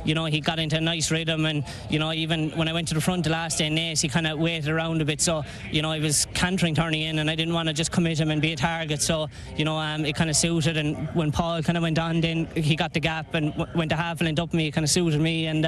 You know, he got into a nice rhythm, and you know, even when I went to the front the last day in Naas, he kind of waited around a bit, so you know, he was cantering, turning in, and I didn't want to just commit him and be a target, so you know, it kind of suited. And when Paul kind of went on, then he got the gap and went to half and ended up me, it kind of suited me, and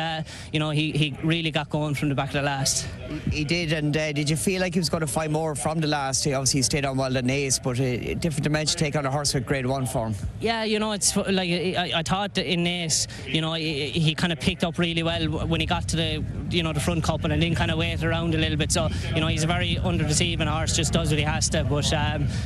you know, he really got going from the back of the last. He did. And did you feel like he was going to find more from the last? He obviously stayed on well in Naas, but a different dimension take on a horse with grade 1 form. Yeah, you know, it's like I thought that in Naas, you know, he kind of picked up really well when he got to the, you know, the front couple, and then kind of waited around a little bit. So you know, he's a very under-deceiving horse, just does what he has to. But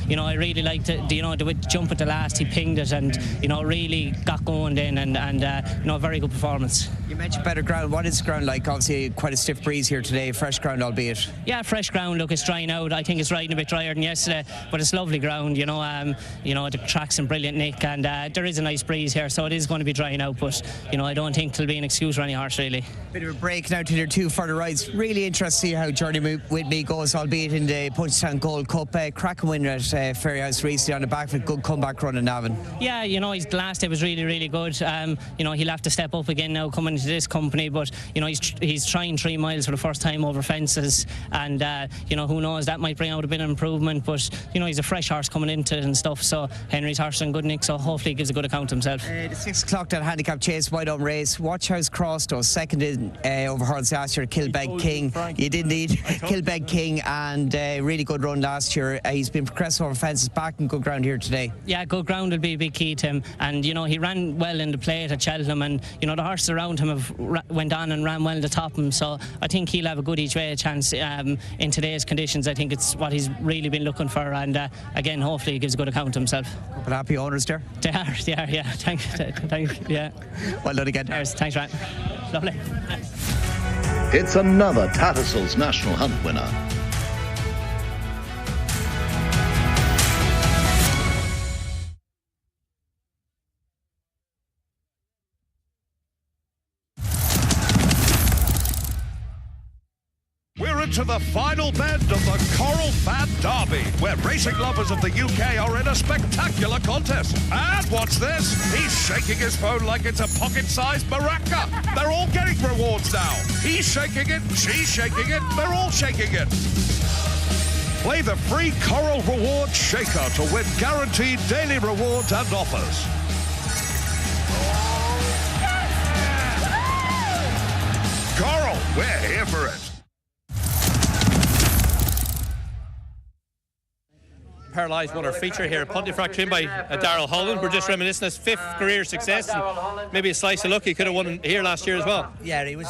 you know, I really liked it. You know, the jump at the last, he pinged it, and you know, really got going then, and you know, a very good performance. You mentioned better ground. What is the ground like? Obviously, quite a stiff breeze here today. Fresh ground, albeit. Yeah, fresh ground. Look, it's drying out. I think it's riding a bit drier than yesterday, but it's lovely ground. You know, the track's in brilliant nick, and there is a nice breeze here, so it is going to be drying out. But you know, I don't think there'll be an excuse for any horse really. Bit of a break now to their two further rides. Really interesting to see how Journey With Me goes, albeit in the Punchestown Gold Cup. Cracking winner at Ferryhouse recently on the back of a good comeback run in Navan. Yeah, you know, his last day was really, really good. You know, he'll have to step up again now coming into this company, but you know, he's trying 3 miles for the first time over fences, and you know, who knows, that might bring out a bit of improvement, but you know, he's a fresh horse coming into it and stuff, so Henry's horse in good nick, so hopefully he gives a good account of himself. The 6 o'clock that handicap chase, wide on race, Watchhouse Cross, though, second in over hurdles last year, Kilbeg King. You did indeed. Kilbeg King, and really good run last year. He's been progressive over fences, back in good ground here today. Yeah, good ground will be a big key to him, and you know, he ran well in the plate at Cheltenham, and you know, the horses around him went on and ran well to top him, so I think he'll have a good each way chance in today's conditions. I think it's what he's really been looking for, and again, hopefully he gives a good account of himself. Couple happy owners there? They are, yeah. Thanks, yeah. Well done again. Thanks, Ryan. Lovely. It's another Tattersalls National Hunt winner. We're into the final bend of the Coral Fat Derby, where racing lovers of the UK are in a spectacular contest. And what's this? He's shaking his phone like it's a pocket-sized maraca. They're all getting rewards now. He's shaking it, she's shaking it, they're all shaking it. Play the free Coral Reward Shaker to win guaranteed daily rewards and offers. Coral, we're here for it. Paralysed won our feature here at Pontefract, trained by Darrell Holland. We're just reminiscing his 5th career success, and maybe a slice of luck. He could have won here last year as well. Yeah, he was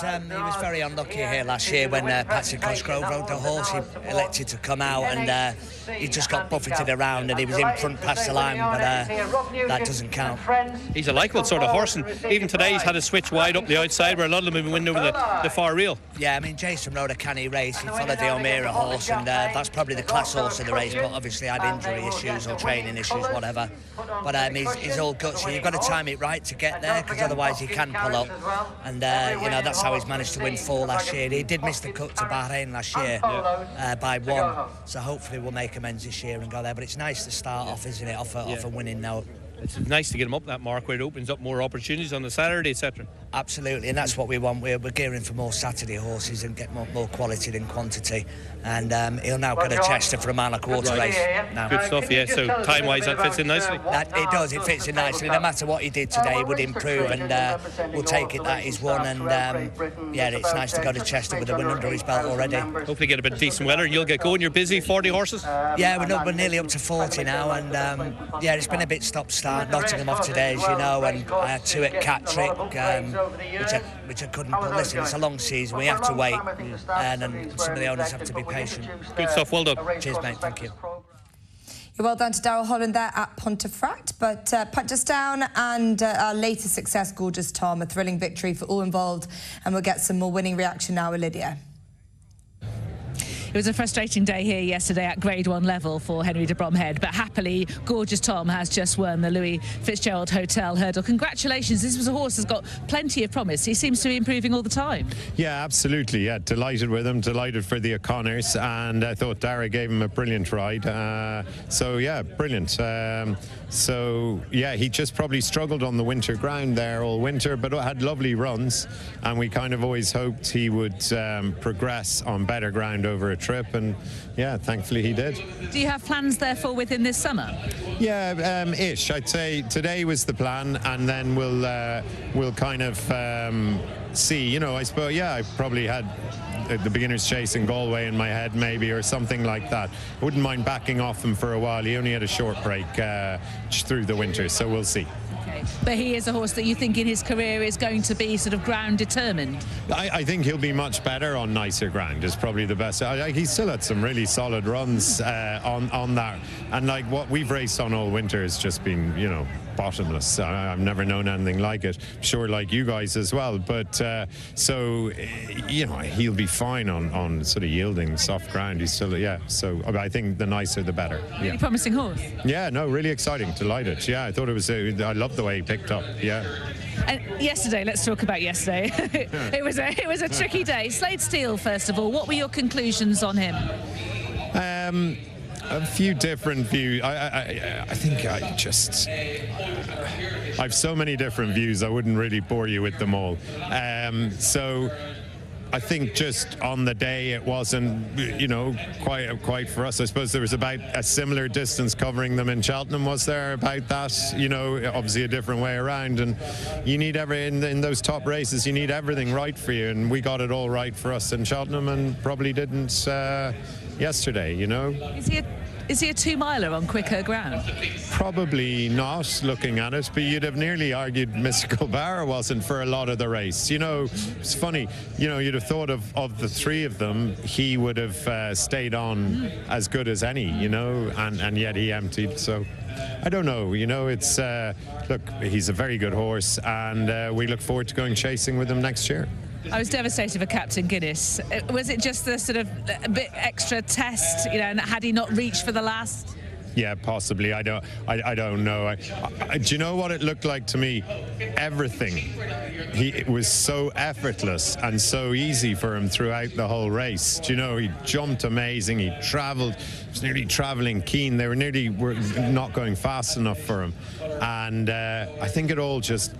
very unlucky here last year when Patrick Cosgrove rode the horse. He elected to come out, and he just got buffeted around, and he was in front past the line, but that doesn't count. He's a likeable sort of horse, and even today he's had a switch wide up the outside, where a lot of them have been winning over the far reel. Yeah, I mean, Jason rode a canny race. He followed the O'Meara horse, and that's probably the class horse of the race, but obviously had injury issues or training issues, whatever. But he's all gutsy. You've got to time it right to get there, because otherwise he can pull up. And you know, that's how he's managed to win 4 last year. He did miss the cut to Bahrain last year by 1, so hopefully we'll make recommends this year and go there. But it's nice to start off, isn't it, off a winning note. It's nice to get him up that mark where it opens up more opportunities on the Saturday, etc. Absolutely, and that's what we want. We're gearing for more Saturday horses and get more quality than quantity. And he'll now go to Chester for a mile and a quarter race. Now. Good stuff, yeah. So time-wise, that fits in nicely. It does. It fits in nicely. No matter what he did today, he would improve, and we'll take it that he's won. And yeah, it's nice to go to Chester with a win under his belt already. Hopefully, get a bit of decent weather, and you'll get going. You're busy. 40 horses. Yeah, we're nearly up to 40 now, and yeah, it's been a bit stop-start. Nottingham off today, as you know, and I had 2 at Catterick, which I couldn't. But listen, it's a long season. We have to wait, and some of the owners have to be patient. Good stuff. Well done. Cheers, mate. Thank you. You're well done to Daryl Holland there at Pontefract. But Punchestown and our latest success, Gorgeous Tom, a thrilling victory for all involved, and we'll get some more winning reaction now with Lydia. It was a frustrating day here yesterday at Grade 1 level for Henry de Bromhead, but happily, Gorgeous Tom has just won the Louis Fitzgerald Hotel Hurdle. Congratulations. This was a horse that's got plenty of promise. He seems to be improving all the time. Yeah, absolutely. Yeah, delighted with him, delighted for the O'Connors, and I thought Dara gave him a brilliant ride. So, yeah, brilliant. So, yeah, he just probably struggled on the winter ground there all winter, but had lovely runs, and we kind of always hoped he would progress on better ground over a trip, and yeah, thankfully he did. Do you have plans therefore within this summer? Yeah, ish. I'd say today was the plan, and then we'll kind of see. You know, I suppose, yeah, I probably had the beginner's chase in Galway in my head maybe, or something like that. I wouldn't mind backing off him for a while. He only had a short break through the winter, so we'll see. Okay. But he is a horse that you think in his career is going to be sort of ground determined? I think he'll be much better on nicer ground, is probably the best. He's still had some really solid runs on that, and like what we've raced on all winter has just been, you know, bottomless. I've never known anything like it. I'm sure like you guys as well, but so you know, he'll be fine on sort of yielding soft ground. He's still, yeah, so I think the nicer the better. Yeah. Really promising horse. Yeah, no, really exciting, delighted. Yeah, I thought it was I loved the way he picked up. Yeah. And yesterday, let's talk about yesterday. It was a tricky day. Slade Steele, first of all, what were your conclusions on him? A few different views. I think I have so many different views, I wouldn't really bore you with them all. So I think just on the day it wasn't, you know, quite for us. I suppose there was about a similar distance covering them in Cheltenham, was there, about that? You know, obviously a different way around, and you need in those top races, you need everything right for you, and we got it all right for us in Cheltenham and probably didn't yesterday, you know. Is he a 2-miler on quicker ground? Probably not, looking at it, but you'd have nearly argued Mystical Barra wasn't for a lot of the race. You know, it's funny, you know, you'd have thought of the 3 of them, he would have stayed on as good as any, you know, and yet he emptied, so I don't know, you know, it's, look, he's a very good horse, and we look forward to going chasing with him next year. I was devastated for Captain Guinness. Was it just the sort of a bit extra test, you know, and had he not reached for the last? Yeah, possibly. I don't know. Do you know what it looked like to me? Everything. It was so effortless and so easy for him throughout the whole race. Do you know, he jumped amazing. He travelled. He was nearly travelling keen. They were not going fast enough for him. And I think it all just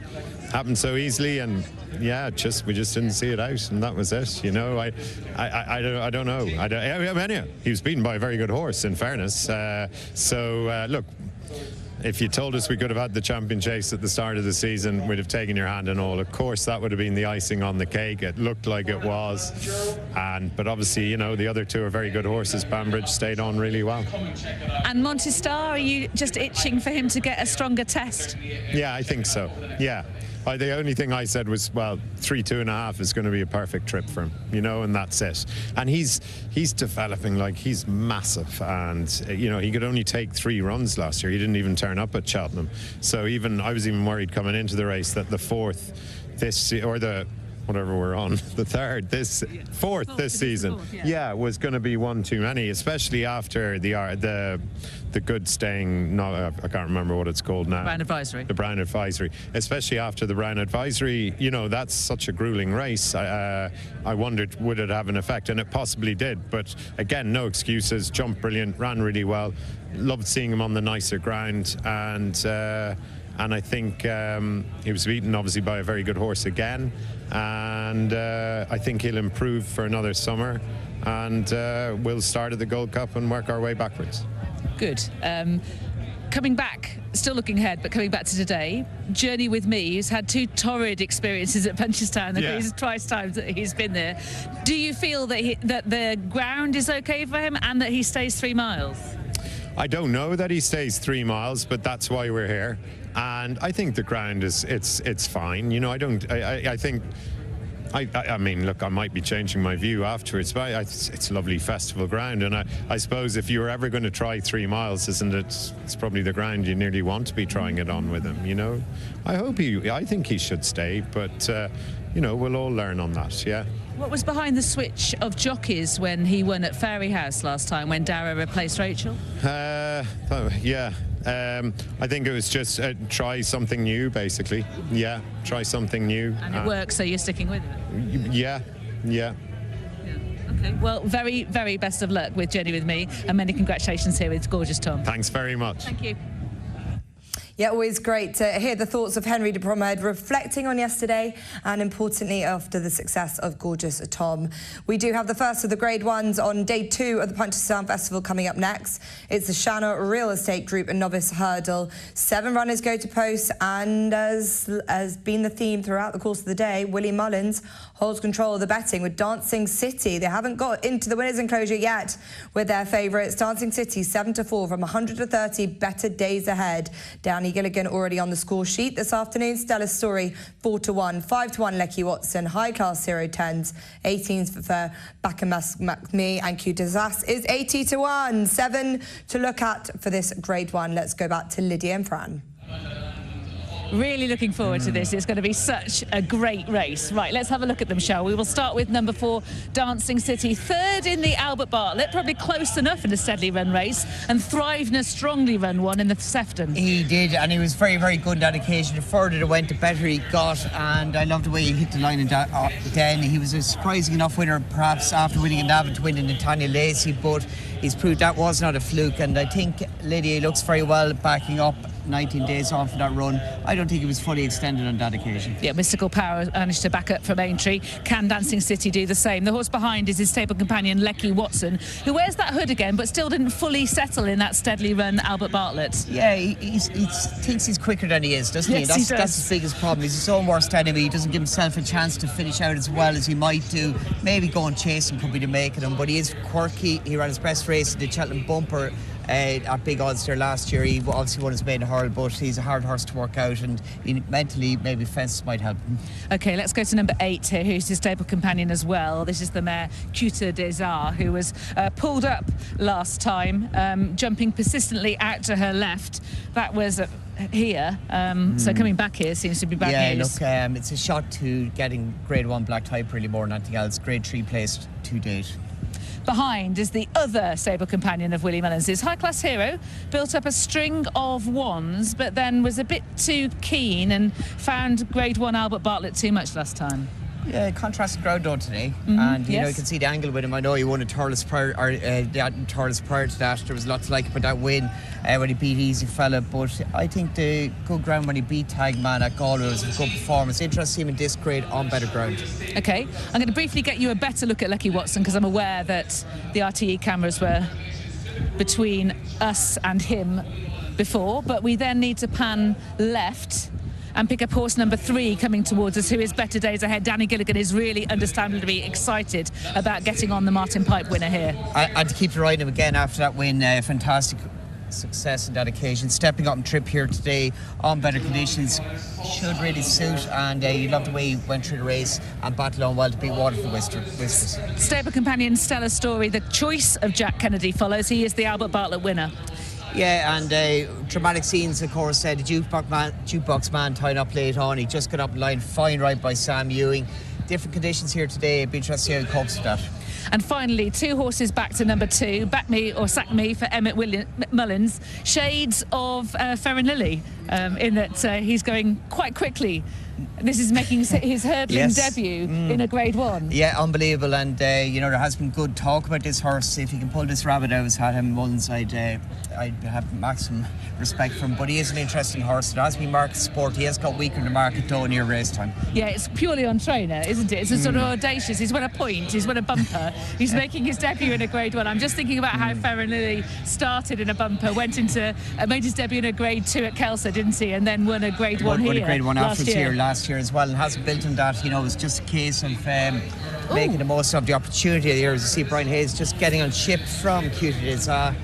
happened so easily, and yeah, we just didn't see it out, and that was it. You know, I don't know. Anyhow, he was beaten by a very good horse, in fairness. Look, if you told us we could have had the champion chase at the start of the season, we'd have taken your hand and all. Of course, that would have been the icing on the cake. It looked like it was, but obviously, you know, the other 2 are very good horses. Banbridge stayed on really well. And Montestar, are you just itching for him to get a stronger test? Yeah, I think so. Yeah. The only thing I said was, well, 3.5 is going to be a perfect trip for him, you know, and that's it. And he's developing, like, he's massive, and you know, he could only take 3 runs last year. He didn't even turn up at Cheltenham, so I was even worried coming into the race that the 4th whatever we're on, the fourth this season, was going to be one too many, especially after the good staying. No, I can't remember what it's called now. Brown Advisory. The Brown Advisory, especially after the Brown Advisory. You know, that's such a grueling race. I wondered, would it have an effect, and it possibly did. But again, no excuses. Jumped brilliant, ran really well. Loved seeing him on the nicer ground, and I think he was beaten obviously by a very good horse again, and I think he'll improve for another summer, and we'll start at the Gold Cup and work our way backwards. Good. Coming back, still looking ahead, but coming back to today, Journey with Me, who's had 2 torrid experiences at Punchestown, twice times that he's been there. Do you feel that the ground is okay for him and that he stays 3 miles? I don't know that he stays 3 miles, but that's why we're here. And I think the ground it's fine. You know, I mean, look, I might be changing my view afterwards, but it's lovely festival ground, and I suppose if you were ever going to try 3 miles, isn't it? It's probably the ground you nearly want to be trying it on with him. You know, I think he should stay, but you know, we'll all learn on that. Yeah. What was behind the switch of jockeys when he won at Fairyhouse last time, when Dara replaced Rachel? I think it was just try something new, basically. Yeah, try something new. And it works, so you're sticking with it? Yeah. Okay. Well, very, very best of luck with Journey with Me, and many congratulations here with Gorgeous Tom. Thanks very much. Thank you. Yeah, always great to hear the thoughts of Henry de Bromhead reflecting on yesterday and, importantly, after the success of Gorgeous Tom. We do have the first of the Grade 1s on day 2 of the Punchestown Festival coming up next. It's the Shannon Real Estate Group and Novice Hurdle. 7 runners go to post, and as been the theme throughout the course of the day, Willie Mullins holds control of the betting with Dancing City. They haven't got into the winners' enclosure yet with their favourites. Dancing City 7-4 from 130 better days ahead. Danny Gilligan already on the score sheet this afternoon. Stella Story 4-1, 5-1 Lecky Watson, High Class 0-10s, 18s for Bakamas and Cutazas is 80-1. 7 to look at for this Grade 1. Let's go back to Lydia and Fran. Really looking forward to this. It's going to be such a great race. Right, let's have a look at them, shall we? We'll start with number 4, Dancing City. 3rd in the Albert Bartlett, probably close enough in a steadily run race, and Thrivner strongly run one in the Sefton. He did, and he was very, very good on that occasion. The further it went, the better he got, and I loved the way he hit the line then. He was a surprising enough winner, perhaps after winning in Navan to win in Tanya Lacey, but he's proved that was not a fluke, and I think Lydia looks very well backing up 19 days on for that run. I don't think it was fully extended on that occasion. Yeah, Mystical Power managed to back up from Aintree. Can Dancing City do the same? The horse behind is his stable companion Lecky Watson, who wears that hood again but still didn't fully settle in that steadily run Albert Bartlett. Yeah, he thinks he's quicker than he is, doesn't he? That's his biggest problem. He's his own worst enemy. He doesn't give himself a chance to finish out as well as he might do. Maybe go and chase him could be the making him, but he is quirky. He ran his best race in the Cheltenham Bumper at Big Ulster last year. He obviously won his maiden hurl, but he's a hard horse to work out, and mentally maybe fences might help him. OK, let's go to number 8 here, who's his stable companion as well. This is the mare Cuta Desar, who was pulled up last time, jumping persistently out to her left. That was here, so coming back here seems to be bad news. Yeah, look, it's a shot to getting Grade 1 black type really more than anything else. Grade 3 placed to date. Behind is the other stable companion of Willie Mullins, High Class Hero. Built up a string of 1s, but then was a bit too keen and found Grade 1 Albert Bartlett too much last time. Yeah, contrasting ground though today, and you know, you can see the angle with him. I know he won a Turles prior, Turles prior to that. There was lots to like about that win when he beat Easy Fella, but I think the good ground when he beat Tagman at Galway was a good performance. Interesting him in this grade on better ground. Okay, I'm going to briefly get you a better look at Lecky Watson, because I'm aware that the RTE cameras were between us and him before, but we then need to pan left and pick up horse number 3 coming towards us, who is better days ahead. Danny Gilligan is really understandably excited about getting on the Martin Pipe winner here. And to keep riding him again after that win, fantastic success on that occasion. Stepping up and trip here today on better conditions should really suit, and you love the way he went through the race and battled on well to beat Waterford Whiskers. Stable companion Stella Story, the choice of Jack Kennedy, follows. He is the Albert Bartlett winner. Yeah, and dramatic scenes, of course. The jukebox man tying up late on. He just got up the line, fine right by Sam Ewing. different conditions here today. It'd be interesting how he copes with that. And finally, 2 horses back to number 2. Back Me or Sack Me for Emmett Mullins. Shades of Ferrin Lilly, in that he's going quite quickly. This is making his hurdling debut in a Grade 1. Yeah, unbelievable. And, there has been good talk about this horse. If he can pull this rabbit out of his hat, Emmett Mullins, I'd have maximum respect for him. But he is an interesting horse. It has been market sport. He has got weaker in the market, though, near race time. Yeah, it's purely on trainer, isn't it? It's a sort of audacious. He's won a point. He's won a bumper. He's making his debut in a Grade 1. I'm just thinking about how Ferrin Lilly started in a bumper, made his debut in a Grade 2 at Kelso, didn't he? And then won a Grade 1 here. Won a Grade 1 afterwards here last year as well, and hasn't built on that. It was just a case of making the most of the opportunity here. As you see, Brian Hayes just getting on ship from Cutidizza.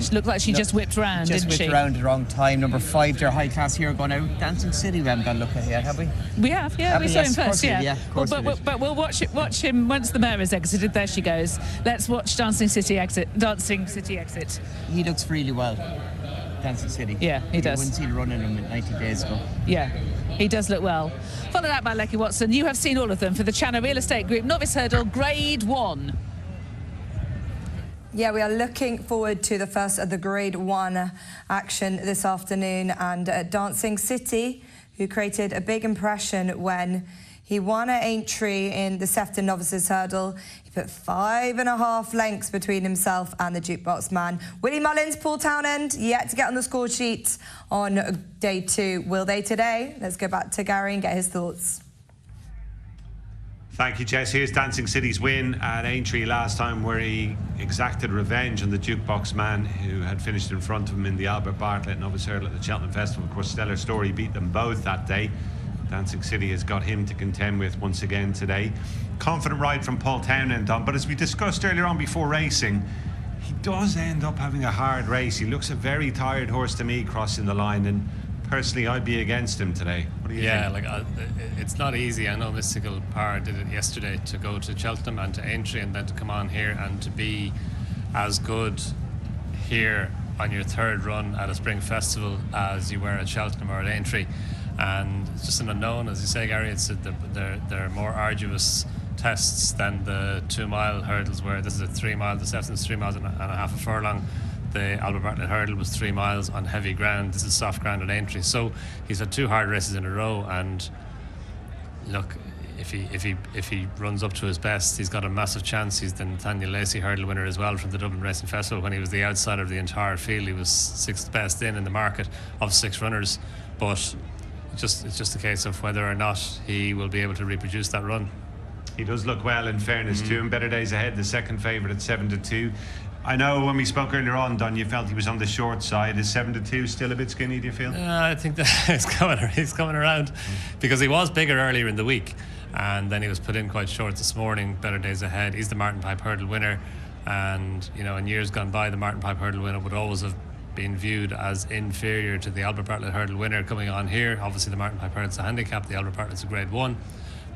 She looked like she just whipped round, didn't she? Just whipped around at the wrong time. Number 5, their high class here, going out. Dancing City, we haven't got a look at yet, have we? We have, yeah. We saw him first, yeah. But we'll watch him once the mare has exited. There she goes. Let's watch Dancing City exit. He looks really well, Dancing City. Yeah, he does. You wouldn't see the run in him 90 days ago. Yeah, he does look well. Followed out by Lecky Watson. You have seen all of them for the Channel Real Estate Group Novice Hurdle Grade 1. Yeah, we are looking forward to the first of the Grade 1 action this afternoon, and Dancing City, who created a big impression when he won at Aintree in the Sefton Novices Hurdle. He put 5.5 lengths between himself and the Jukebox Man. Willie Mullins, Paul Townend, yet to get on the score sheet on day 2. Will they today? Let's go back to Gary and get his thoughts. Thank you, Jess. Here's Dancing City's win at Aintree last time, where he exacted revenge on the Jukebox Man, who had finished in front of him in the Albert Bartlett Novice Hurdle at the Cheltenham Festival. Of course, Stellar Story beat them both that day. Dancing City has got him to contend with once again today. Confident ride from Paul Townend, Don, but as we discussed earlier on before racing, he does end up having a hard race. He looks a very tired horse to me crossing the line, and personally I'd be against him today. What do you think? It's not easy. I know Mystical Power did it yesterday, to go to Cheltenham and to Aintree and then to come on here and to be as good here on your 3rd run at a spring festival as you were at Cheltenham or at Aintree. And it's just an unknown, as you say, Gary. They're more arduous tests than the 2-mile hurdles were. This is a 3-mile, the Sefton's 3 miles and a half a furlong. The Albert Bartlett hurdle was 3 miles on heavy ground. This is soft ground at Aintree. So he's had 2 hard races in a row, and look, if he runs up to his best, he's got a massive chance. He's the Nathaniel Lacey hurdle winner as well from the Dublin Racing Festival. When he was the outsider of the entire field, he was 6th best in the market of 6 runners. But it's just a case of whether or not he will be able to reproduce that run. He does look well, in fairness to him. Better Days Ahead, the second favourite at 7-2. I know when we spoke earlier on, Don, you felt he was on the short side. Is 7-2 still a bit skinny, do you feel? I think that he's coming around, because he was bigger earlier in the week, and then he was put in quite short this morning. Better Days Ahead. He's the Martin Pipe Hurdle winner, and in years gone by, the Martin Pipe Hurdle winner would always have been viewed as inferior to the Albert Bartlett Hurdle winner coming on here. Obviously, the Martin Pipe Hurdle's a handicap. The Albert Bartlett's a Grade 1.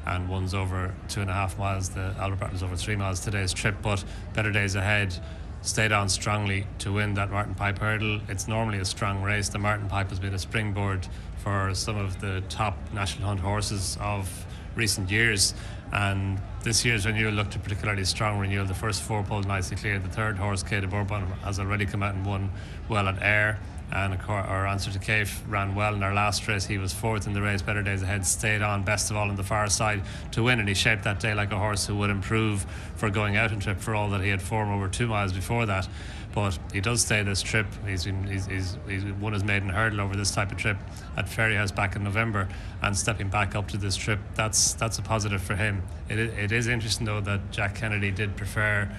And one's over 2.5 miles. The Albert Bartlett's over 3 miles today's trip. But Better Days Ahead stayed on strongly to win that Martin Pipe Hurdle. It's normally a strong race. The Martin Pipe has been a springboard for some of the top National Hunt horses of recent years, and this year's renewal looked a particularly strong renewal. The first 4 pulled nicely clear. The 3rd horse, Kay de Bourbon, has already come out and won well at Ayr, and our Answer to Cave ran well in our last race. He was 4th in the race. Better Days Ahead stayed on best of all on the far side to win, and he shaped that day like a horse who would improve for going out and trip, for all that he had form over 2 miles before that. But he does stay this trip. He's won his maiden hurdle over this type of trip at Ferryhouse back in November, and stepping back up to this trip, that's a positive for him. It is interesting though that Jack Kennedy did prefer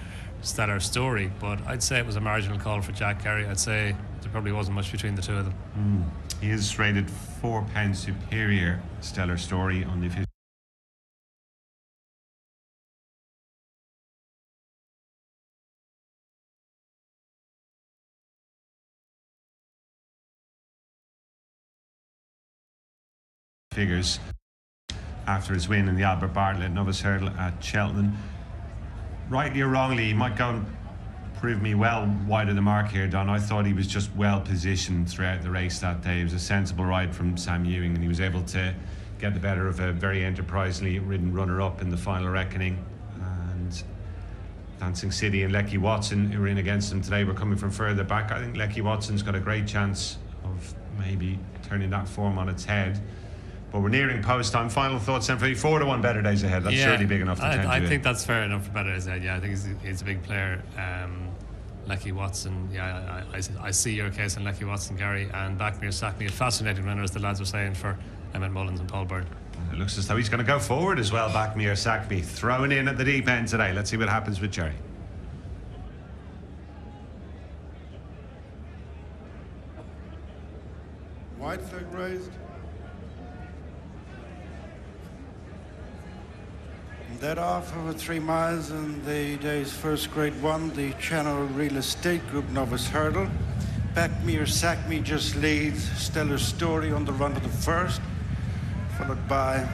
Stellar Story, but I'd say it was a marginal call for Jack, Gary. I'd say there probably wasn't much between the two of them. He is rated £4 superior, Stellar Story, on the official figures after his win in the Albert Bartlett Novice Hurdle at Cheltenham. Rightly or wrongly, he might go and prove me well wide of the mark here, Don. I thought he was just well positioned throughout the race that day. It was a sensible ride from Sam Ewing, and he was able to get the better of a very enterprisingly ridden runner-up in the final reckoning. And Dancing City and Lecky Watson, who were in against them today, were coming from further back. I think Lecky Watson's got a great chance of maybe turning that form on its head. But we're nearing post time. Final thoughts then for you. 4-1 Better Days Ahead. That's surely big enough to tempt you. I think that's fair enough for Better Days Ahead. Yeah, I think he's a big player. Lecky Watson, yeah, I see your case on Lecky Watson, Gary, and Backmere Sackme, a fascinating runner, as the lads were saying, for Emmett Mullins and Paul Byrne. It looks as though he's going to go forward as well, Backmere Sackme, throwing in at the deep end today. Let's see what happens with Jerry. White flag raised. That off over 3 miles in the day's first Grade 1, the Channel Real Estate Group novice hurdle. Backmere Sackme just leads. Stellar Story on the run to the first, followed by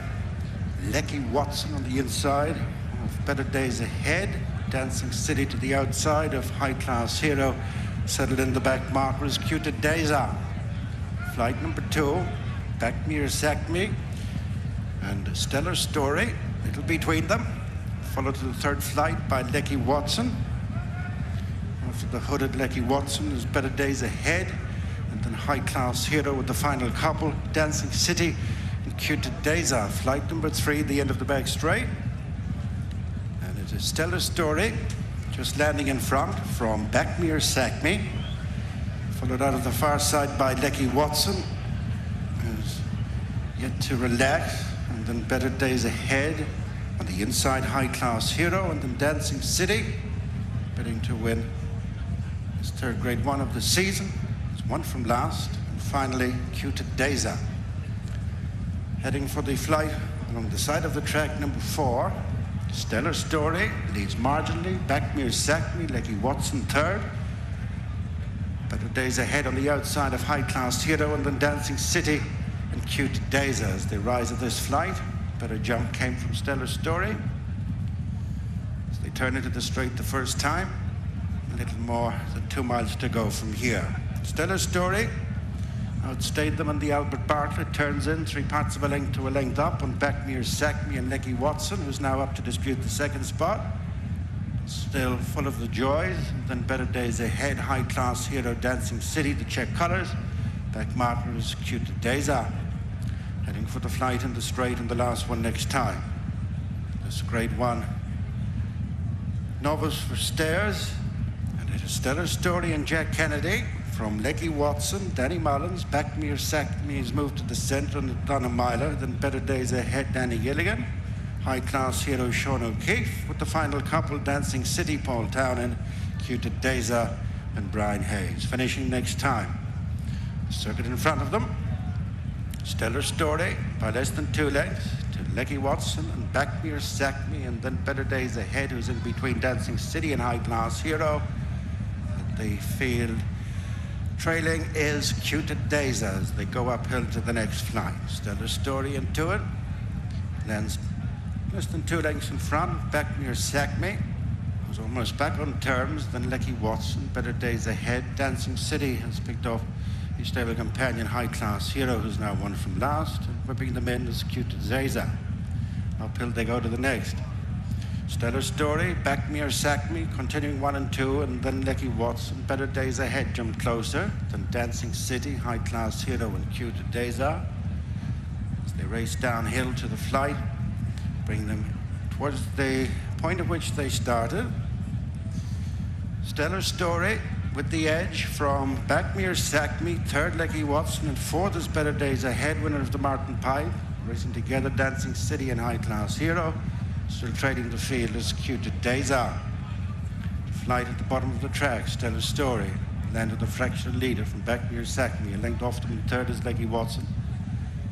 Lecky Watson on the inside of Better Days Ahead. Dancing City to the outside of High Class Hero. Settled in the back marker is Cuta Deza. Flight number 2, Backmere Sackme and Stellar Story. Little between them, followed to the third flight by Lecky Watson. After the hooded Lecky Watson is Better Days Ahead, and then High Class Hero with the final couple, Dancing City and Cuta Deza. Flight number 3, the end of the back straight. And it is Stellar Story, just landing in front from Backmere Sackme, followed out of the far side by Lecky Watson, who's yet to relax. And then Better Days Ahead on the inside, High Class Hero, and then Dancing City, bidding to win his third Grade 1 of the season. It's one from last. And finally, Cuta Deza. Heading for the flight along the side of the track, number 4, Stellar Story leads marginally. Backmere Sackme, Lecky Watson third. Better Days Ahead on the outside of High Class Hero, and then Dancing City and Cuta Deza as they rise of this flight. Better jump came from Stellar Story as they turn into the straight the first time. A little more than 2 miles to go from here. Stellar Story outstayed them on the Albert Bartlett, turns in 3 parts of a length to a length up on Backmere Sackme and Lecky Watson, who's now up to dispute the second spot. Still full of the joys. And then Better Days Ahead, High Class Hero, Dancing City, the check colours. Back marker is Cuta Deza, heading for the flight in the straight and the last one next time. This Grade 1 novice for stairs, and it is Stellar Story and Jack Kennedy from Lecky Watson, Danny Mullins. Backmere Sackme has moved to the centre and done a miler. Then Better Days Ahead, Danny Gilligan. High Class Hero, Sean O'Keefe, with the final couple, Dancing City, Paul Townend, Cuta Deza and Brian Hayes. Finishing next time. Circuit in front of them, Stellar Story by less than 2 lengths to Lecky Watson and Backmere Sackme, and then Better Days Ahead, who's in between Dancing City and High Class Hero. At the field trailing is Cuta Deza as they go uphill to the next flight. Stellar Story into it, lands less than 2 lengths in front. Backmere Sackme, who's almost back on terms, then Lecky Watson. Better Days Ahead. Dancing City has picked off his stable companion, High Class Hero, who's now one from last, and whipping them in is Cuta Deza. Uphill they go to the next. Stellar Story, Backmere Sackme, continuing 1 and 2, and then Lecky Watson. Better Days Ahead jumped closer, then Dancing City, High Class Hero, and Cuta Deza as they race downhill to the flight, bring them towards the point at which they started. Stellar Story with the edge from Backmere Sackme, third Lecky Watson, and fourth is Better Days Ahead, winner of the Martin Pipe. Racing together, Dancing City and High Class Hero. Still trading the field is Cuta Deza. Flight at the bottom of the track, Stellar Story. Landed the fractional leader from Backmere Sackme. A length off them, third is Lecky Watson.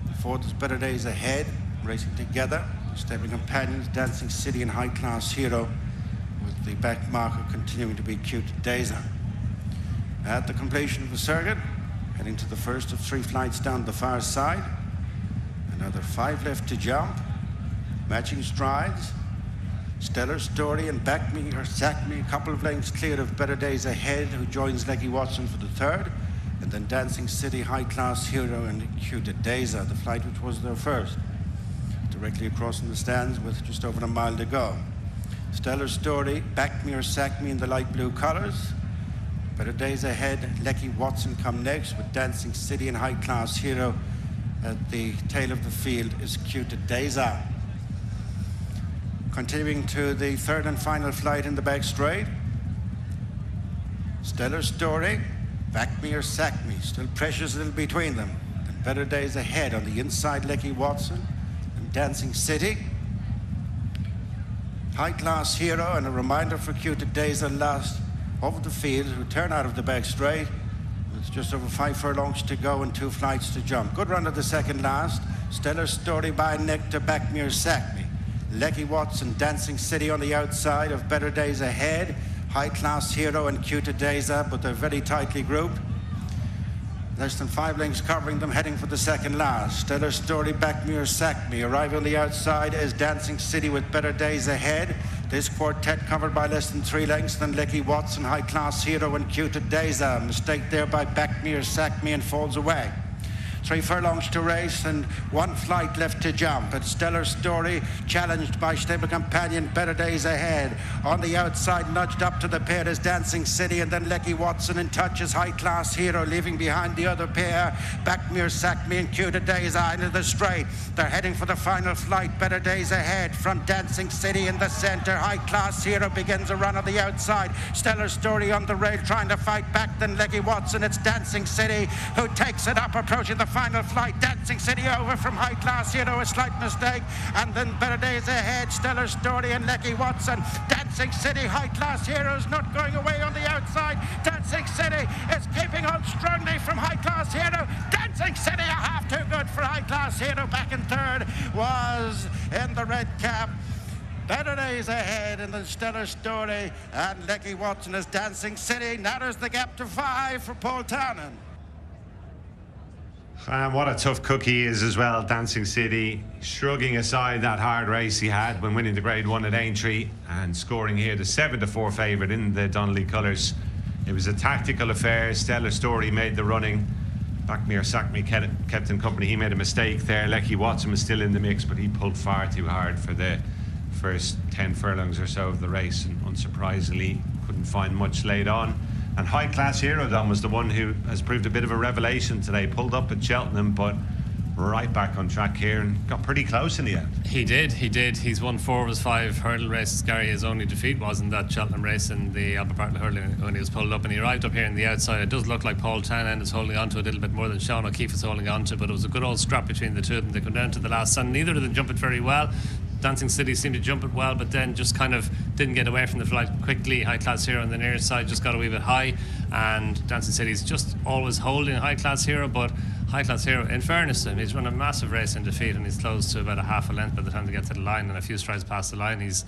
The fourth is Better Days Ahead. Racing together, stable companions, Dancing City and High Class Hero, with the back marker continuing to be Cuta Deza. At the completion of the circuit, heading to the first of 3 flights down the far side. Another 5 left to jump. Matching strides. Stellar Story and Backmere Sackme, a couple of lengths clear of Better Days Ahead, who joins Lecky Watson for the third. And then Dancing City, High Class Hero, and Cuta Deza, the flight which was their first. directly across from the stands with just over a mile to go. Stellar Story, Back Me or Sack Me in the light blue colours. Better Days Ahead, Lecky Watson come next with Dancing City and High Class Hero. At the tail of the field is Cute Daza. Continuing to the third and final flight in the back straight. Stellar Story, Back Me or Sack Me, still precious little between them. And Better Days Ahead on the inside, Lecky Watson and Dancing City. High Class Hero, and a reminder for Cute Daza last of the field, who turn out of the back straight. It's just over 5 furlongs to go and 2 flights to jump. Good run of the second last. Stellar Story by neck to Back Me or Sack Me. Lecky Watson, Dancing City on the outside of Better Days Ahead. High Class Hero and Cute Daza, but they're very tightly grouped. Less than 5 lengths covering them, heading for the second last. Stellar Story, Back Me or Sack Me. Arriving on the outside is Dancing City with Better Days Ahead. This quartet covered by less than 3 lengths. Then Lecky Watson, High Class Hero and Cute Daza. Mistake there by Back Me or Sack Me and falls away. 3 furlongs to race and 1 flight left to jump. It's Stellar Story, challenged by stable companion Better Days Ahead. On the outside, nudged up to the pair is Dancing City, and then Lecky Watson in touch is High Class Hero, leaving behind the other pair. Back Me or Sack Me and Cute Daza into the straight. They're heading for the final flight. Better Days Ahead from Dancing City in the centre. High Class Hero begins a run on the outside. Stellar Story on the rail trying to fight back. Then Lecky Watson, it's Dancing City who takes it up, approaching the final flight. Dancing City over from High Class Hero, a slight mistake, and then Better Days Ahead, Stellar Story and Lecky Watson. Dancing City, High Class Hero is not going away on the outside. Dancing City is keeping on strongly from High Class Hero. Dancing City, a half too good for High Class Hero. Back in third was in the red cap Better Days Ahead, and then Stellar Story and Lecky Watson as Dancing City. Narrows the gap to 5 for Paul Townend. And what a tough cook he is as well, Dancing City, shrugging aside that hard race he had when winning the Grade 1 at Aintree and scoring here the 7-4 favourite in the Donnelly colours. It was a tactical affair. Stellar Story made the running. Back Me or Sack Me kept in company. He made a mistake there. Lecky Watson was still in the mix, but he pulled far too hard for the first 10 furlongs or so of the race, and unsurprisingly couldn't find much laid on. And High Class Hero, Don, was the one who has proved a bit of a revelation today. Pulled up at Cheltenham, but right back on track here and got pretty close in the end. He did. He's won 4 of his 5 hurdle races. Gary, his only defeat was in that Cheltenham race in the Albert Bartlett hurdling when he was pulled up, and he arrived up here on the outside. It does look like Paul Townend is holding on to a little bit more than Sean O'Keefe is holding on to, but it was a good old scrap between the two of them. They come down to the last sun. Neither of them jump it very well. Dancing City seemed to jump it well, but then just kind of didn't get away from the flight quickly. High Class Hero on the near side just got a wee bit high, and Dancing City's just always holding High Class Hero, but High Class Hero, in fairness to him, he's run a massive race in defeat, and he's close to about a half a length by the time they get to the line, and a few strides past the line he's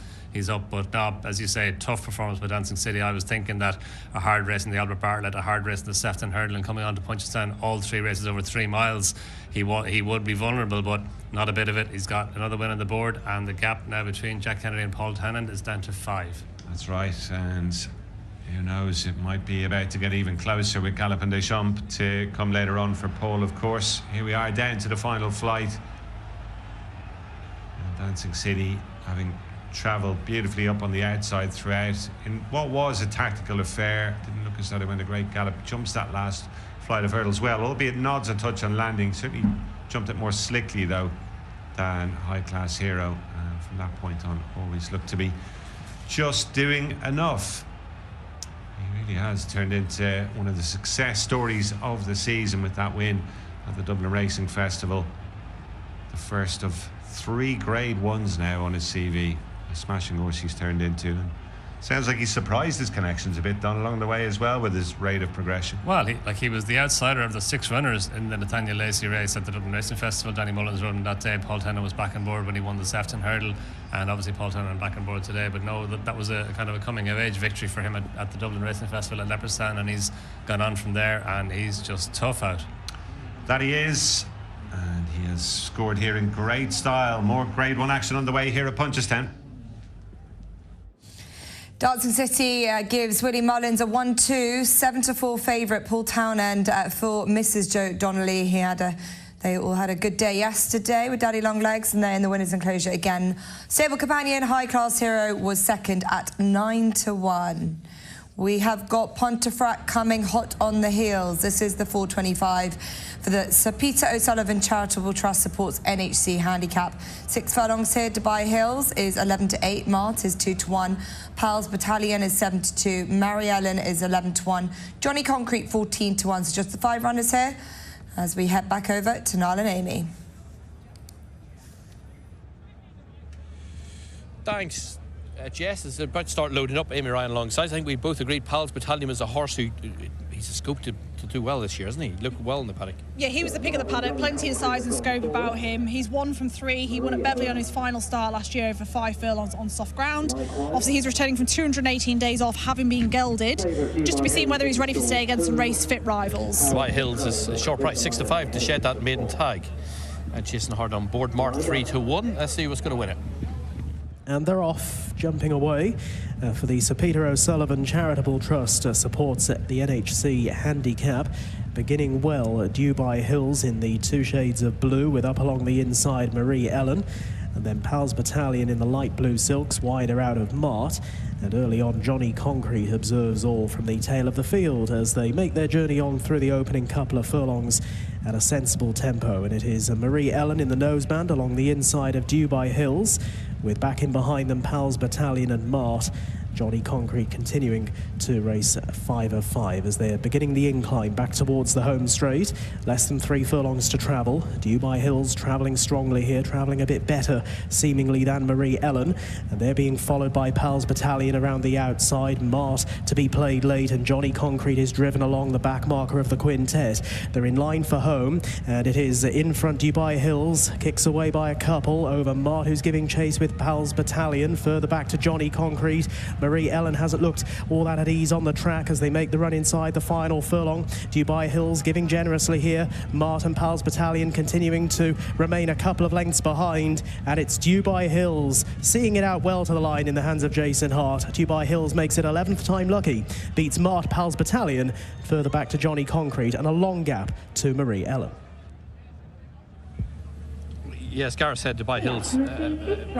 up. But no, as you say, tough performance by Dancing City. I was thinking that a hard race in the Albert Bartlett, a hard race in the Sefton Hurdle, and coming on to Punchestown, all 3 races over 3 miles, he would be vulnerable, but not a bit of it. He's got another win on the board, and the gap now between Jack Kennedy and Paul Townend is down to 5. That's right, and who knows, it might be about to get even closer with Galopin Des Champs to come later on for Paul, of course. Here we are down to the final flight. And Dancing City, having travelled beautifully up on the outside throughout in what was a tactical affair, didn't look as though they went a great gallop. Jumps that last flight of hurdles well, albeit nods a touch on landing. Certainly jumped it more slickly though than High Class Hero, and from that point on always looked to be just doing enough. He really has turned into one of the success stories of the season with that win at the Dublin Racing Festival. The first of 3 Grade 1s now on his CV. A smashing horse he's turned into. And sounds like he surprised his connections a bit down along the way as well with his rate of progression. Well, he was the outsider of the 6 runners in the Nathaniel Lacey race at the Dublin Racing Festival. Danny Mullins rode that day. Paul Townend was back on board when he won the Sefton Hurdle, and obviously Paul Townend back on board today. But no, that was a kind of a coming of age victory for him at the Dublin Racing Festival at Leopardstown, and he's gone on from there, and he's just tough out. That he is, and he has scored here in great style. More Grade 1 action on the way here at Punchestown. Dancing City gives Willie Mullins a 1-2, 7-4 favourite. Paul Townend for Mrs. Joe Donnelly. He had a They all had a good day yesterday with Daddy Longlegs, and they're in the winners' enclosure again. Stable Companion, High Class Hero was second at 9-1. We have got Pontefract coming hot on the heels. This is the 425 for the Sir Peter O'Sullivan Charitable Trust supports NHC Handicap. 6 furlongs here. Dubai Hills is 11-8. Mart is 2-1. Pals Battalion is 7-2. Mary Ellen is 11-1. Johnny Concrete 14-1. So just the 5 runners here as we head back over to Niall and Amy. Thanks. Jess is about to start loading up. Amy Ryan alongside. I think we both agreed Pals Battalion is a horse who he's a scope to do well this year, isn't he? Look well in the paddock. Yeah, he was the pick of the paddock. Plenty of size and scope about him. He's 1 from 3. He won at Beverley on his final start last year over 5 furlongs on soft ground. Obviously, he's returning from 218 days off, having been gelded. Just to be seen whether he's ready for today against some race-fit rivals. Dubai Hills is a short price, 6-5 to shed that maiden tag. And Jason Hart on board. Mart 3-1. Let's see who's going to win it. And they're off, jumping away for the Sir Peter O'Sullivan Charitable Trust supports the NHC Handicap. Beginning well, Dubai Hills in the 2 shades of blue with up along the inside Marie Ellen. And then Pals Battalion in the light blue silks, wider out of Mart. And early on, Johnny Concrete observes all from the tail of the field as they make their journey on through the opening couple of furlongs at a sensible tempo. And it is Marie Ellen in the noseband along the inside of Dubai Hills, with back in behind them Pals Battalion and Mart. Johnny Concrete continuing to race 5-5 as they're beginning the incline back towards the home straight. Less than 3 furlongs to travel. Dubai Hills travelling strongly here, travelling a bit better seemingly than Marie Ellen. And they're being followed by Pals Battalion around the outside. Mart to be played late, and Johnny Concrete is driven along the back marker of the quintet. They're in line for home, and it is in front Dubai Hills. Kicks away by a couple over Mart, who's giving chase with Pals Battalion. Further back to Johnny Concrete. Marie Ellen hasn't looked all that at ease on the track as they make the run inside the final furlong. Dubai Hills giving generously here. Mart and Pals Battalion continuing to remain a couple of lengths behind, and it's Dubai Hills seeing it out well to the line in the hands of Jason Hart. Dubai Hills makes it 11th time lucky, beats Mart, Pals Battalion, further back to Johnny Concrete, and a long gap to Marie Ellen. Yes, Gareth said Dubai Hills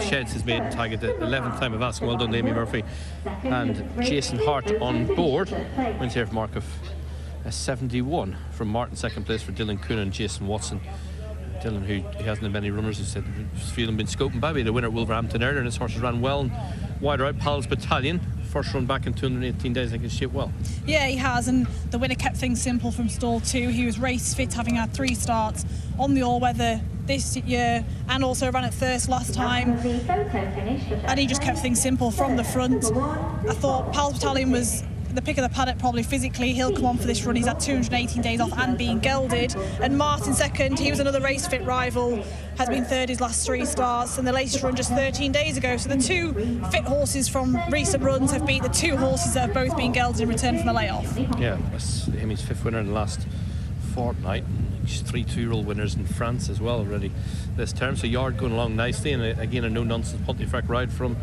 sheds his maiden tag at the 11th time of asking. Well done, Amy Murphy. And Jason Hart on board. Wins here for mark of 71 from Martin, second place for Dylan Coonan and Jason Watson. Dylan, who he hasn't had many runners, who said his feeling been scoping by. The winner at Wolverhampton earlier, and his horses ran well. And wider out, Pals Battalion. First run back in 218 days, I think he's shaped well. Yeah, he has, and the winner kept things simple from stall 2. He was race fit, having had 3 starts on the all-weather this year, and also ran at Thirst last time, and he just kept things simple from the front. I thought Pals Battalion was the pick of the paddock, probably physically. He'll come on for this run. He's had 218 days off and being gelded. And Martin second, he was another race fit rival, has been third his last 3 starts, and the latest run just 13 days ago. So the 2 fit horses from recent runs have beat the 2 horses that have both been gelded in return from the layoff. Yeah, that's Amy's 5th winner in the last fortnight. 3 two-year-old winners in France as well already this term. So Yard going along nicely, and again a no-nonsense Pontefract ride from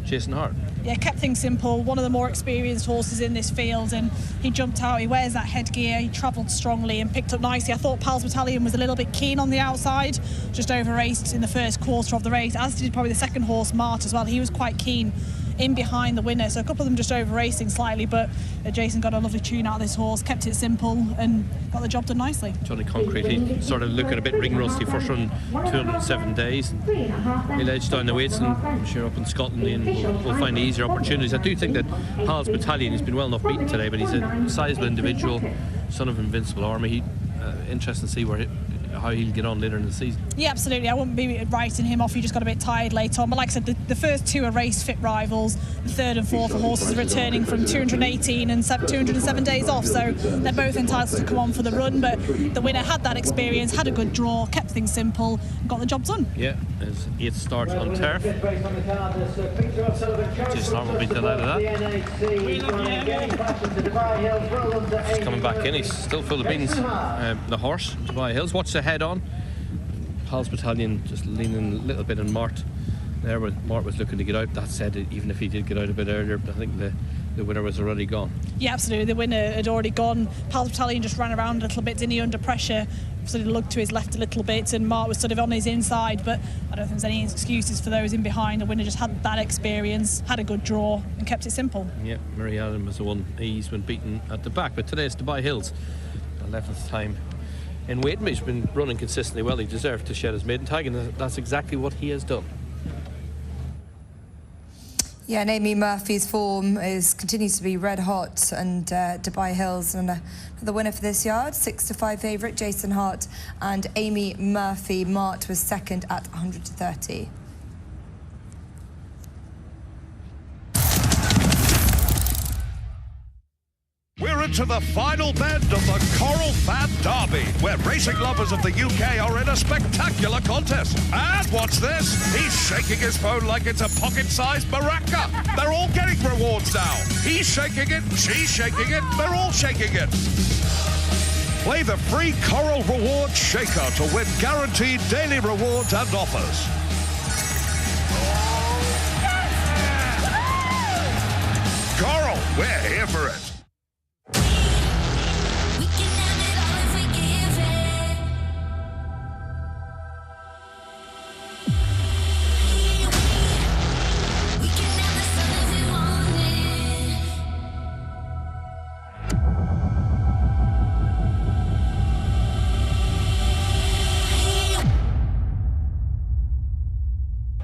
Jason Hart. Yeah, kept things simple. One of the more experienced horses in this field, and he jumped out. He wears that headgear. He travelled strongly and picked up nicely. I thought Pals Battalion was a little bit keen on the outside, just over-raced in the first quarter of the race, as did probably the second horse, Mart, as well. He was quite keen in behind the winner, so a couple of them just over-racing slightly, but Jason got a lovely tune out of this horse, kept it simple and got the job done nicely. Johnny Concrete, he sort of looking a bit ring rusty, first run 207 days. He'll edge down the weights, and I'm sure up in Scotland we'll find easier opportunities. I do think that Pals Battalion has been well enough beaten today, but he's a sizable individual, son of Invincible Army. Interesting to see how he'll get on later in the season. Yeah, absolutely. I wouldn't be writing him off. He just got a bit tired late on. But like I said, the first 2 are race-fit rivals. The 3rd and 4th horses are returning from 218 and 207 days off. So they're both entitled to come on for the run. But the winner had that experience, had a good draw, kept things simple, and got the job done. Yeah, his 8th start on turf. Just not will be delighted with that. Just coming back in. He's still full of beans. The horse, Dubai Hills. Watch the head on. Pals Battalion just leaning a little bit on Mart there, where Mart was looking to get out. That said, even if he did get out a bit earlier, I think the the winner was already gone. Yeah, absolutely. The winner had already gone. Palpatalian just ran around a little bit, didn't he, under pressure? Sort of looked to his left a little bit, and Mark was sort of on his inside, but I don't think there's any excuses for those in behind. The winner just had that experience, had a good draw, and kept it simple. Yeah, Murray Allen was the one eased when beaten at the back, but today it's Dubai Hills, 11th time in waiting. He's been running consistently well. He deserved to shed his maiden tag, and that's exactly what he has done. Yeah, and Amy Murphy's form continues to be red hot, and Dubai Hills and the winner for this yard, 6-5 favourite Jason Hart and Amy Murphy. Mart was second at 100-30. We're into the final bend of the Coral Fad Derby, where racing lovers of the UK are in a spectacular contest. And watch this, he's shaking his phone like it's a pocket-sized maraca. They're all getting rewards now. He's shaking it, she's shaking it, they're all shaking it. Play the free Coral Reward Shaker to win guaranteed daily rewards and offers. Coral, we're here for it.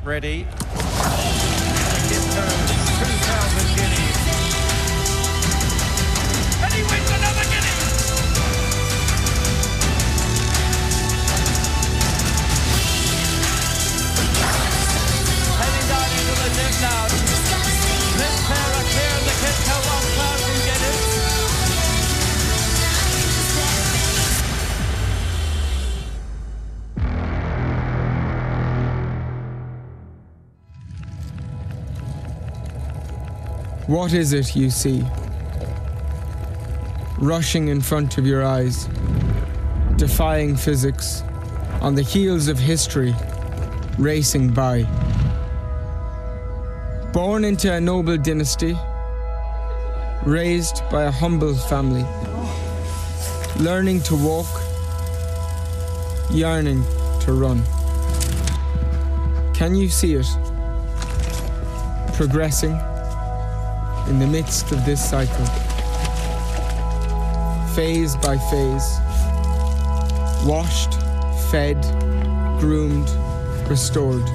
Ready. Give her 2,000 guineas. And he wins another guinea. Heading down into the dip now. This pair are clear the kit to 1,000 guineas. What is it you see? Rushing in front of your eyes, defying physics, on the heels of history, racing by. Born into a noble dynasty, raised by a humble family, learning to walk, yearning to run. Can you see it? Progressing in the midst of this cycle, phase by phase, washed, fed, groomed, restored,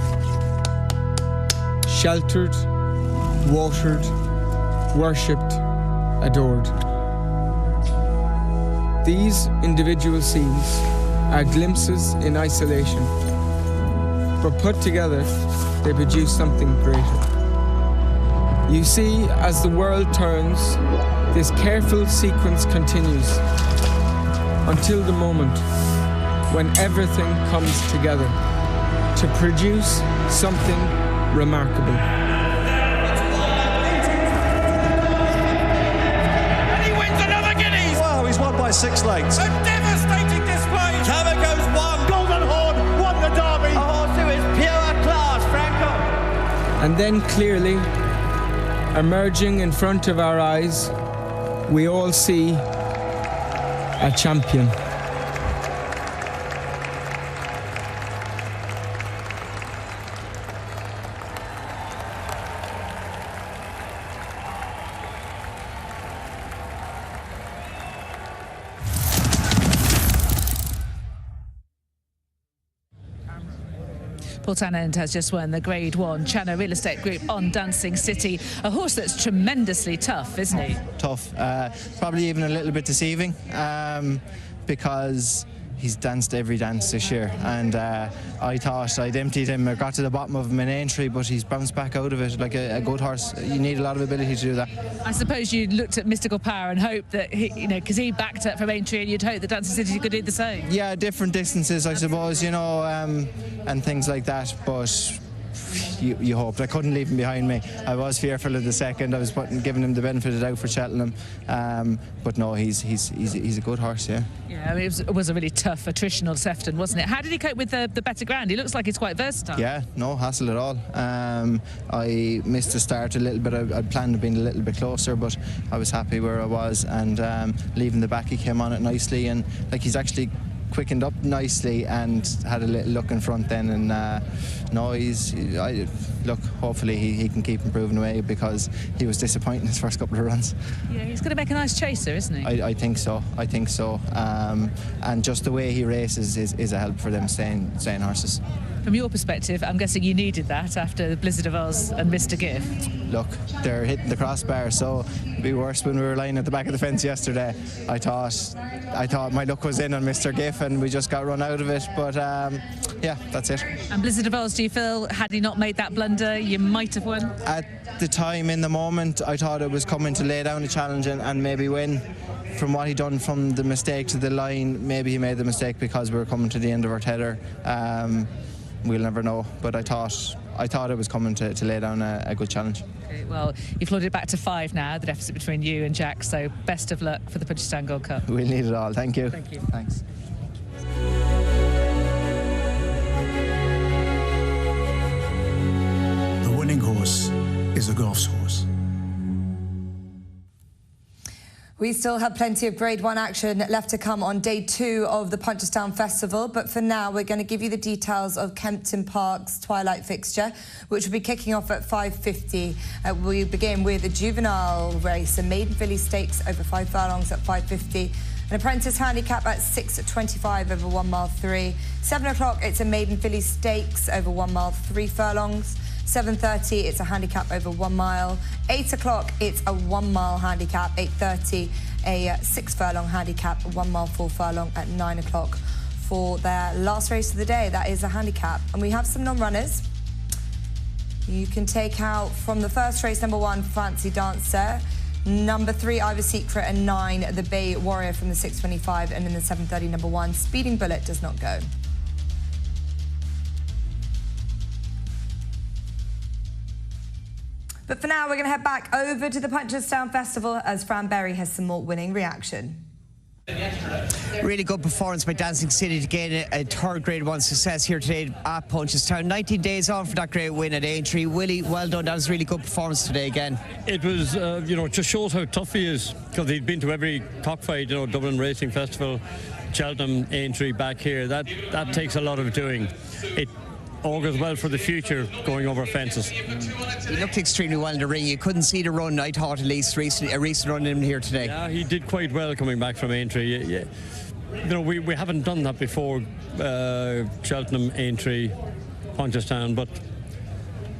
sheltered, watered, worshipped, adored. These individual scenes are glimpses in isolation, but put together, they produce something greater. You see, as the world turns, this careful sequence continues until the moment when everything comes together to produce something remarkable. And he wins another guineas. Wow, he's won by 6 lengths. A devastating display. Tabaco's won. Golden Horn won the Derby. A horse who is pure class, Franco. And then clearly, emerging in front of our eyes, we all see a champion. Paul Tannant has just won the Grade 1 Channel Real Estate Group on Dancing City, a horse that's tremendously tough, isn't he? Tough, probably even a little bit deceiving, because he's danced every dance this year, and I thought I'd emptied him, I got to the bottom of him in entry, but he's bounced back out of it like a good horse. You need a lot of ability to do that. I suppose you looked at Mystical Power and hoped that, because he backed it from entry, and you'd hope that Dancing City could do the same. Yeah, different distances, I suppose, and things like that, but you hoped. I couldn't leave him behind me. I was fearful of the second. I was giving him the benefit of the doubt for Cheltenham. But no, he's a good horse, yeah. Yeah, I mean, it was a really tough attritional Sefton, wasn't it? How did he cope with the better ground? He looks like he's quite versatile. Yeah, no hassle at all. I missed the start a little bit. I'd planned on being a little bit closer, but I was happy where I was. And leaving the back, he came on it nicely. And like, he's actually quickened up nicely and had a little look in front then, and no, look, hopefully he can keep improving away, because he was disappointing his first couple of runs. Yeah, he's going to make a nice chaser, isn't he? I think so. And just the way he races is a help for them staying horses. From your perspective, I'm guessing you needed that after the Blizzard of Oz and Mr. Giff. Look, they're hitting the crossbar, so it'd be worse when we were lying at the back of the fence yesterday. I thought my luck was in on Mr. Giff, and we just got run out of it. But yeah, that's it. And Blizzard of Oz, do you feel, had he not made that blunder, you might have won? At the time, in the moment, I thought it was coming to lay down a challenge and maybe win. From what he done from the mistake to the line, maybe he made the mistake because we were coming to the end of our tether. We'll never know, but I thought it was coming to lay down a good challenge. Okay, well, you've floated it back to 5 now, the deficit between you and Jack, so best of luck for the Punchestown Gold Cup. We'll need it all. Thank you. Thank you. Thanks. The winning horse is a Goffs horse. We still have plenty of Grade 1 action left to come on day 2 of the Punchestown Festival, but for now we're going to give you the details of Kempton Park's Twilight fixture, which will be kicking off at 5:50. We begin with a juvenile race, a maiden filly stakes over 5 furlongs at 5:50, an apprentice handicap at 6:25 over 1 mile 3. 7 o'clock, it's a maiden filly stakes over 1 mile 3 furlongs. 7:30, it's a handicap over 1 mile. 8 o'clock, it's a 1 mile handicap. 8:30, a 6 furlong handicap, 1 mile 4 furlong at 9 o'clock for their last race of the day. That is a handicap. And we have some non-runners. You can take out from the first race, number 1, Fancy Dancer, number 3, Ivor Secret, and 9, the Bay Warrior from the 6:25, and in the 7:30, number 1, Speeding Bullet does not go. But for now, we're going to head back over to the Punchestown Festival as Fran Berry has some more winning reaction. Really good performance by Dancing City to gain a third Grade 1 success here today at Punchestown. 19 days on for that great win at Aintree. Willie, well done. That was a really good performance today again. It was, it just shows how tough he is, because he'd been to every cockfight, Dublin Racing Festival, Cheltenham, Aintree, back here. That takes a lot of doing. It augurs well for the future going over fences. He looked extremely well in the ring. You couldn't see the run, I thought, at least a recent run in here today. Yeah, he did quite well coming back from Aintree. Yeah. We haven't done that before, Cheltenham, Aintree, Punchestown, but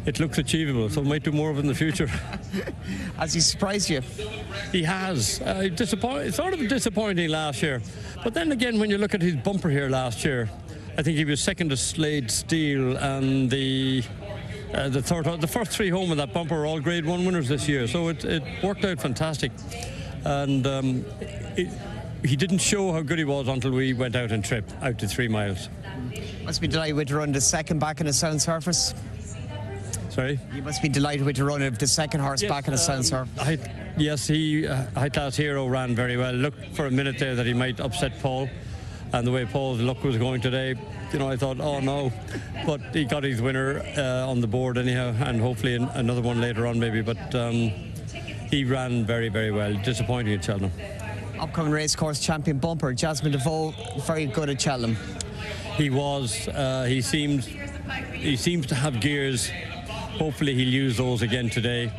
it looks achievable, so we might do more of it in the future. Has he surprised you? He has. Sort of disappointing last year. But then again, when you look at his bumper here last year, I think he was second to Slade Steele, and the first 3 home of that bumper are all Grade 1 winners this year, so it worked out fantastic. And he didn't show how good he was until we went out and trip out to 3 miles. Must be delighted with the run the second back on a sound surface. Sorry? You must be delighted with the run of the second horse back on a sound surface. Yes, High Class Hero ran very well. Looked for a minute there that he might upset Paul. And the way Paul's luck was going today, I thought, oh no. But he got his winner on the board anyhow, and hopefully another one later on maybe. But he ran very, very well. Disappointing at Cheltenham. Upcoming racecourse champion bumper, Jasmine DeVoe, very good at Cheltenham. He was. He seems to have gears. Hopefully he'll use those again today.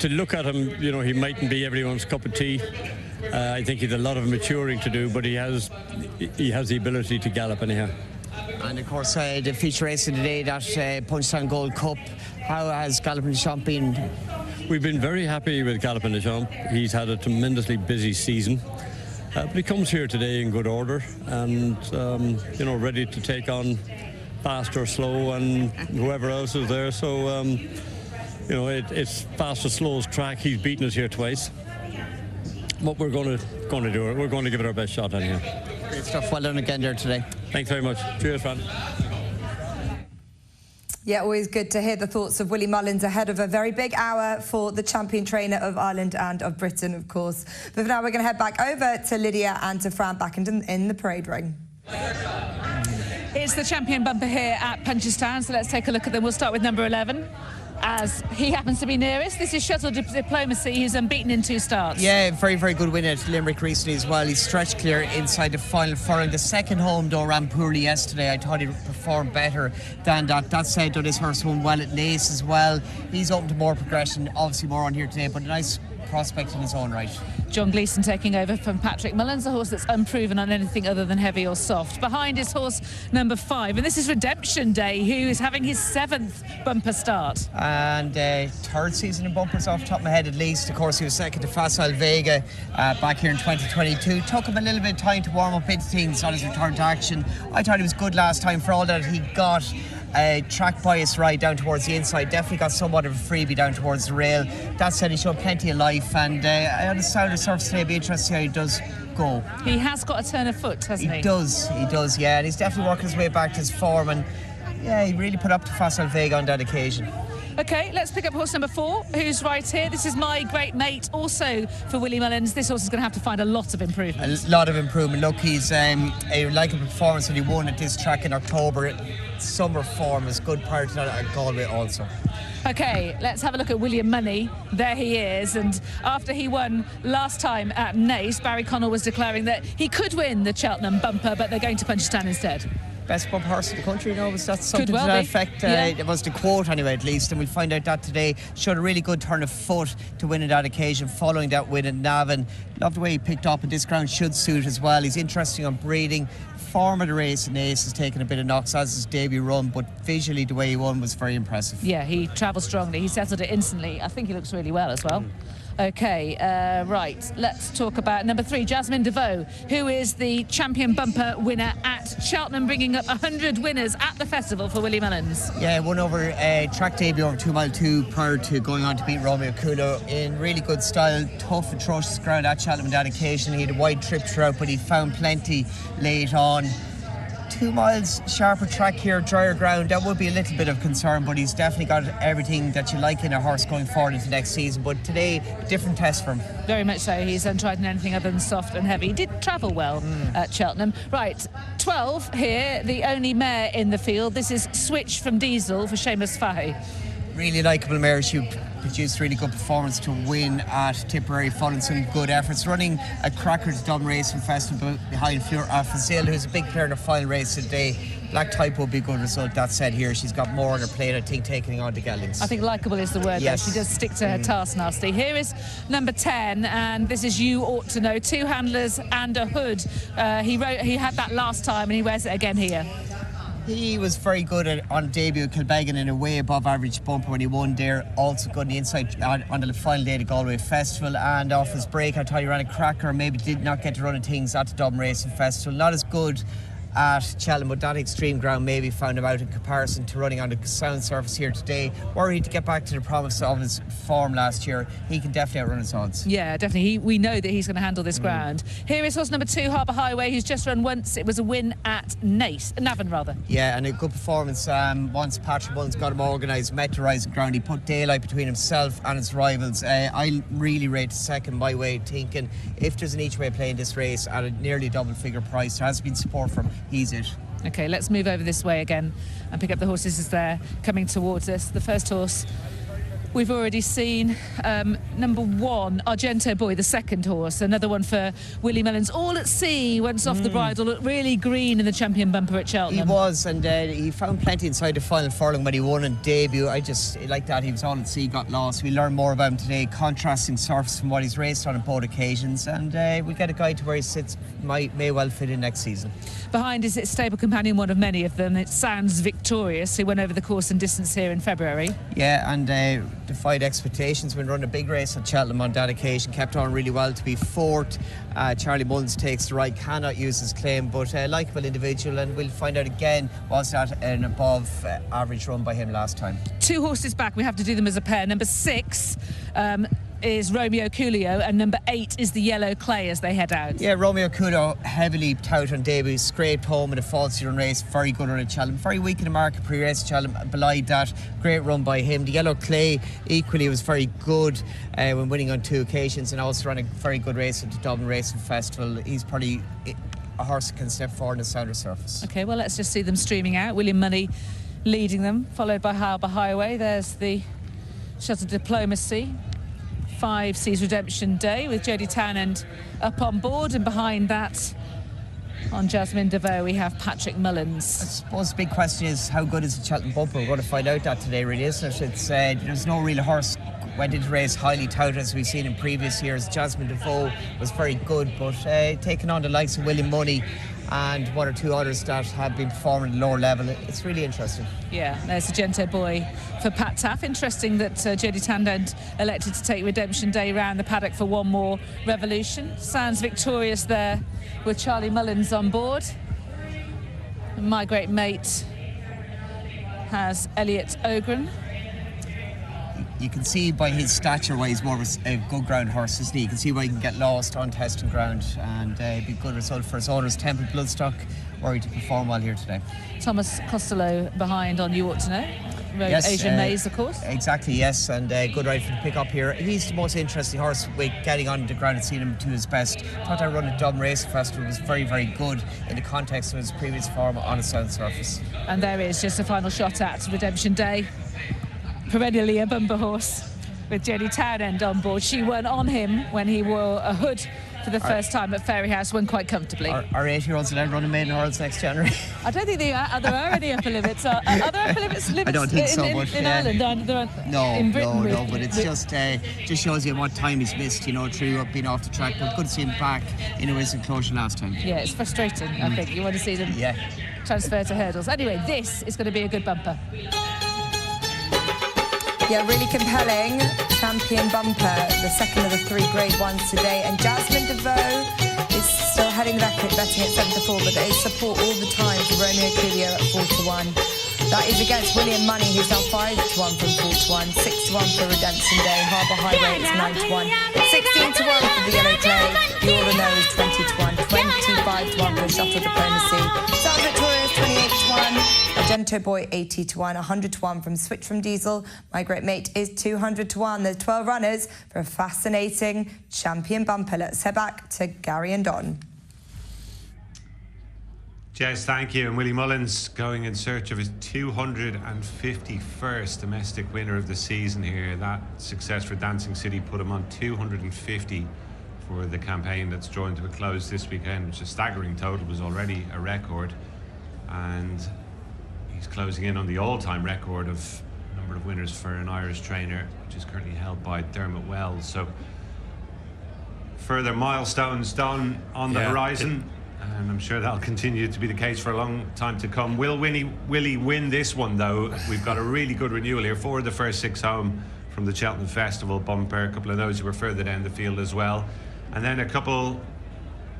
To look at him, he mightn't be everyone's cup of tea. I think he's a lot of maturing to do, but he has the ability to gallop anyhow. And of course, the feature race of the day, that Punchestown Gold Cup. How has Galopin Des Champs been? We've been very happy with Galopin Des Champs. He's had a tremendously busy season, but he comes here today in good order and ready to take on Fast or Slow and whoever else is there. So it's Fast or Slow's track. He's beaten us here twice. But we're going to do it. We're going to give it our best shot anyhow. Great stuff. Well done again there today. Thanks very much. Cheers, Fran. Yeah, always good to hear the thoughts of Willie Mullins ahead of a very big hour for the champion trainer of Ireland and of Britain, of course. But for now, we're going to head back over to Lydia and to Fran back in the parade ring. It's the champion bumper here at Punchestown, so let's take a look at them. We'll start with number 11. As he happens to be nearest. This is Shuttle Diplomacy, who's unbeaten in 2 starts. Yeah, very, very good win at Limerick recently as well. He's stretched clear inside the final furlong. The second home, though, ran poorly yesterday. I thought he'd perform better than that. That said, though, this horse won well at Naas as well. He's open to more progression, obviously more on here today, but a nice prospect in his own right. John Gleeson taking over from Patrick Mullins, a horse that's unproven on anything other than heavy or soft. Behind is horse number 5, and this is Redemption Day, who is having his 7th bumper start. And 3rd season in bumpers off the top of my head at least. Of course, he was second to Facile Vega back here in 2022. Took him a little bit of time to warm up into things on his return to action. I thought he was good last time for all that he got. Track bias right down towards the inside, definitely got somewhat of a freebie down towards the rail. That said, he showed plenty of life, and I understand the surface today. Be interested how he does go. He has got a turn of foot, hasn't he? He does, yeah, and he's definitely working his way back to his form, and yeah, he really put up to Facile Vega on that occasion. OK, let's pick up horse number 4, who's right here. This is My Great Mate, also for Willie Mullins. This horse is going to have to find a lot of improvement. A lot of improvement. Look, he's a likable performance when he won at this track in October. Summer form is good prior to that at Galway also. OK, let's have a look at William Money. There he is, and after he won last time at Naas, Barry Connell was declaring that he could win the Cheltenham bumper, but they're going to Punchestown instead. Best bump horse in the country, was that something Could well to that be. effect? Yeah. It was the quote anyway, at least, and we'll find out that today. Showed a really good turn of foot to win at that occasion, following that win at Navan. Loved the way he picked up, and this ground should suit as well. He's interesting on breeding. Form of the race in Naas has taken a bit of knocks as his debut run, but visually the way he won was very impressive. Yeah, he travelled strongly. He settled it instantly. I think he looks really well as well. OK, right, let's talk about number 3, Jasmine DeVoe, who is the champion bumper winner at Cheltenham, bringing up 100 winners at the festival for Willie Mullins. Yeah, won over track debut over 2 Mile 2 prior to going on to beat Romeo Kulo in really good style. Tough, atrocious ground at Cheltenham on that occasion. He had a wide trip throughout, but he found plenty late on. 2 miles sharper track here, drier ground, that would be a little bit of concern, but he's definitely got everything that you like in a horse going forward into next season. But today, different test for him. Very much so. He's untried in anything other than soft and heavy. He did travel well at Cheltenham. Right, 12 here, the only mare in the field. This is Switch from Diesel for Seamus Fahey. Really likeable mare. She produced really good performance to win at Tipperary, following some good efforts. Running a cracker to Dublin Racing Festival behind Fleur Fazil, who's a big player in the final race today. Black Type would be a good result. That said, here she's got more on her plate, I think, taking on the Geldings. I think likeable is the word. Yes. Though. She does stick to her task nasty. Here is number 10, and this is You Ought to Know. 2 handlers and a hood. He had that last time, and he wears it again here. He was very good on debut at Kilbeggan in a way above average bumper when he won there. Also good on the inside on the final day of the Galway Festival, and off his break I thought he ran a cracker, maybe did not get to run of things at the Dublin Racing Festival. Not as good at Cheltenham, but that extreme ground maybe found him out in comparison to running on the sound surface here today. Worried to get back to the promise of his form last year. He can definitely outrun his odds. Yeah, definitely. We know that he's going to handle this ground. Here is horse number 2, Harbour Highway, who's just run once. It was a win at Navan, rather. Yeah, and a good performance. Once Patrick Mullins got him organised, met the rising ground, he put daylight between himself and his rivals. I really rate second my way, thinking if there's an each way play in this race at a nearly double figure price, there has been support from he's it. OK, let's move over this way again and pick up the horses as they're coming towards us. The first horse we've already seen, number 1, Argento Boy, the second horse, another one for Willie Mullins. All at sea, once off the bridle, looked really green in the champion bumper at Cheltenham. He was, and he found plenty inside the final furlong when he won in debut. I just like that. He was all at sea, got lost. We learned more about him today, contrasting surface from what he's raced on both occasions, and we'll get a guide to where he sits, may well fit in next season. Behind is its stable companion, one of many of them. It Sounds Victorious, who went over the course and distance here in February. Yeah, and defied expectations when running a big race at Cheltenham on that occasion. Kept on really well to be 4th. Charlie Mullins takes the right, cannot use his claim, but a likeable individual, and we'll find out again, was that an above average run by him last time. 2 horses back, we have to do them as a pair. Number 6, is Romeo Coolio, and number 8 is the Yellow Clay as they head out. Yeah, Romeo Coolio, heavily touted on debut, scraped home in a falsely run race, very good run at Cheltenham, very weak in the market pre-race at Cheltenham, belied that, great run by him. The Yellow Clay equally was very good when winning on 2 occasions, and also ran a very good race at the Dublin Racing Festival. He's probably a horse that can step forward on the southern surface. Okay, well, let's just see them streaming out. William Money leading them, followed by Harbour Highway. There's the Shuttle Diplomacy. 5 Seas Redemption Day with Jodie Townend up on board, and behind that, on Jasmine DeVoe, we have Patrick Mullins. I suppose the big question is, how good is the Cheltenham bumper? We're going to find out that today, really, isn't it? It's, there's no real horse went into race highly touted as we've seen in previous years. Jasmine DeVoe was very good, but taking on the likes of William Money and 1 or 2 others that have been performing at a lower level, it's really interesting. Yeah, there's a Gento Boy for Pat Taff. Interesting that Jodie Townend elected to take Redemption Day round the paddock for one more revolution. Sounds victorious there with Charlie Mullins on board. My Great Mate has Elliot Ogren. You can see by his stature why he's more of a good ground horse, isn't he? You can see why he can get lost on testing ground, and be a good result for his owners. Temple Bloodstock worried to perform well here today. Thomas Costello behind on You Ought to Know. Yes, Adrian Mays, of course. Exactly, yes, and good ride for the pick up here. He's the most interesting horse with getting on the ground and seeing him to his best. Thought that run at Dublin Racing Festival was very, very good in the context of his previous form on a southern surface. And there is just a final shot at Redemption Day. Perennially a bumper horse with Jodie Townend on board. She won on him when he wore a hood for the first time at Fairyhouse, won quite comfortably. Are 8-year-olds allowed running maiden hurdles next January? I don't think there are any upper limits. Are there upper limits I don't think so, but in Ireland? In Britain, no, but it's just shows you what time he's missed, through being off the track. But good to see him back in a race enclosure last time. Yeah, it's frustrating, I think. You want to see them transfer to hurdles. Anyway, this is going to be a good bumper. Yeah, really compelling champion bumper, the second of the 3 Grade 1s today. And Jasmine DeVoe is still heading back at betting at 7-4, but there is support all the time for Romeo Coolio at 4-1. That is against William Money, who's now 5-1 from 4-1, 6-1 for Redemption Day. Harbour Highway is 9-1, 16-1 for the Yellow Clay. You all know is 20-1, 25-1 for Shuttle Diplomacy. South Victoria's 28-1. Gento Boy 80-1, 100-1 from Switch from Diesel. My Great Mate is 200-1. There's 12 runners for a fascinating champion bumper. Let's head back to Gary and Don. Jess, thank you. And Willie Mullins going in search of his 251st domestic winner of the season here. That success for Dancing City put him on 250 for the campaign that's drawing to a close this weekend, which is a staggering total, was already a record. And he's closing in on the all-time record of number of winners for an Irish trainer, which is currently held by Dermot Wells. So further milestones done on the horizon, and I'm sure that'll continue to be the case for a long time to come. Will Willie win this one, though? We've got a really good renewal here. 4 of the first 6 home from the Cheltenham Festival bumper, a couple of those who were further down the field as well, and then a couple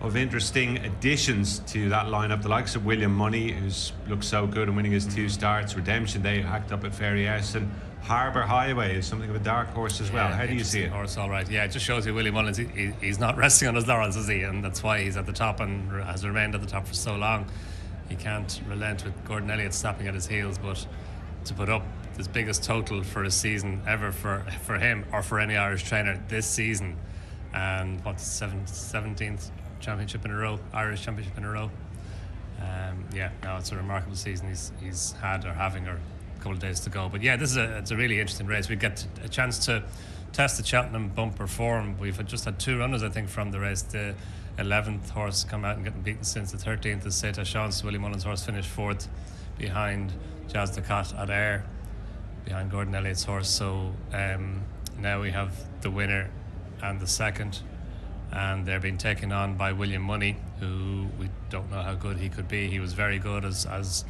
of interesting additions to that lineup, the likes of William Money, who's looked so good and winning his 2 starts, Redemption Day hacked up at Fairyhouse, and Harbour Highway is something of a dark horse as well. How do you see it? Horse, all right. Yeah, it just shows you Willie Mullins, he's not resting on his laurels, is he? And that's why he's at the top and has remained at the top for so long. He can't relent with Gordon Elliott snapping at his heels, but to put up his biggest total for a season ever for him or for any Irish trainer this season, and what's 17th championship in a row, Irish championship in a row. It's a remarkable season he's had or having, or a couple of days to go. But yeah, it's a really interesting race. We get a chance to test the Cheltenham bumper form. We've just had 2 runners, I think, from the race. The 11th horse come out and getting beaten since. The 13th is Seta Chance. Willie Mullins' horse finished 4th behind Jazz the Cat at Ayr, behind Gordon Elliott's horse. So now we have the winner and the second, and they're being taken on by William Money, who we don't know how good he could be. He was very good, as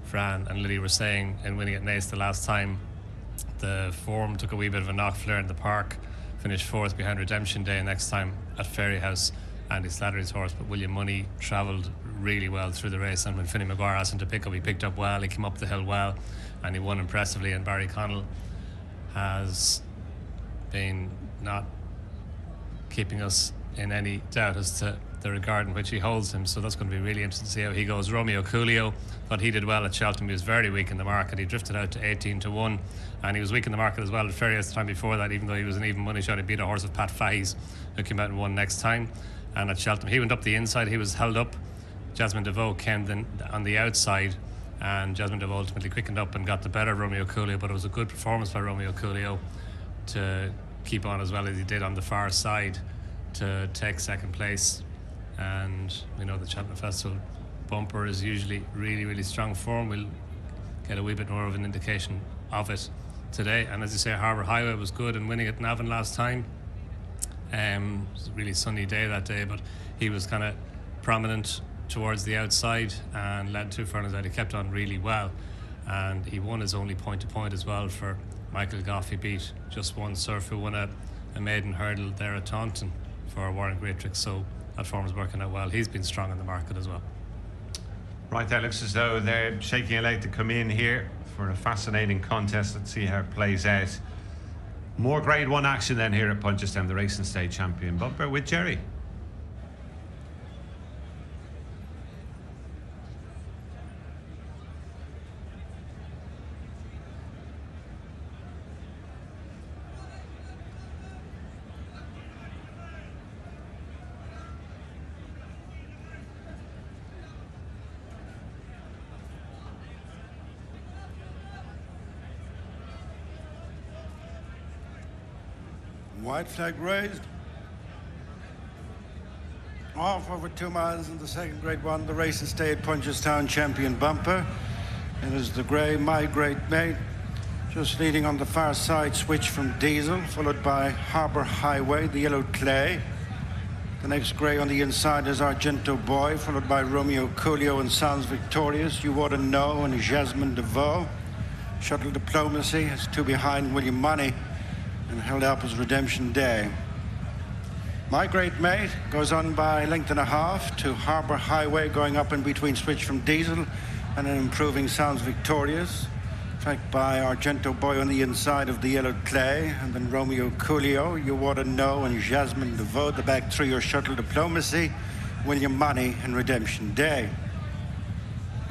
Fran and Lily were saying, in winning at Naas the last time. The form took a wee bit of a knock. Flare in the Park finished 4th behind Redemption Day, next time at Fairyhouse, Andy Slattery's horse. But William Money travelled really well through the race, and when Finney Maguire asked him to pick up, he picked up well. He came up the hill well, and he won impressively. And Barry Connell has been not keeping us in any doubt as to the regard in which he holds him. So that's going to be really interesting to see how he goes. Romeo Coolio, thought he did well at Cheltenham. He was very weak in the market. He drifted out to 18-1, and he was weak in the market as well at Ferriers the time before that, even though he was an even money shot. He beat a horse of Pat Fahey's, who came out and won next time. And at Cheltenham, he went up the inside. He was held up. Jasmine DeVoe came then on the outside, and Jasmine DeVoe ultimately quickened up and got the better of Romeo Coolio. But it was a good performance by Romeo Coolio to keep on as well as he did on the far side to take second place. And we know the Cheltenham Festival bumper is usually really, really strong form. We'll get a wee bit more of an indication of it today. And as you say, Harbour Highway was good in winning at Navan last time. It was a really sunny day that day, but he was kind of prominent towards the outside and led 2 furlongs out. He kept on really well, and he won his only point-to-point as well for Michael Goff. He beat Just One Surf, who won a maiden hurdle there at Taunton for Warren Greatrix. So that form is working out well. He's been strong in the market as well. Right, there looks as though they're shaking a leg to come in here for a fascinating contest. Let's see how it plays out. More Grade 1 action then here at Punchestown, the Racing State Champion bumper with Jerry. White flag raised. Off over 2 miles in the second Grade 1, the Racing State Punchestown Champion bumper. It is the grey My Great Mate, just leading on the far side, Switch from Diesel, followed by Harbour Highway, the yellow clay. The next grey on the inside is Argento Boy, followed by Romeo Coolio and Sounds Victorious, You Ought to Know and Jasmine DeVoe. Shuttle Diplomacy is 2 behind William Money, and held up as Redemption Day. My Great Mate goes on by a length and a half to Harbour Highway, going up in between Switch from Diesel and an improving Sounds Victorious, tracked by Argento Boy on the inside of the yellow clay, and then Romeo Coolio, You Ought to Know and Jasmine DeVoe. The back 3 are Shuttle Diplomacy, William Money and Redemption Day.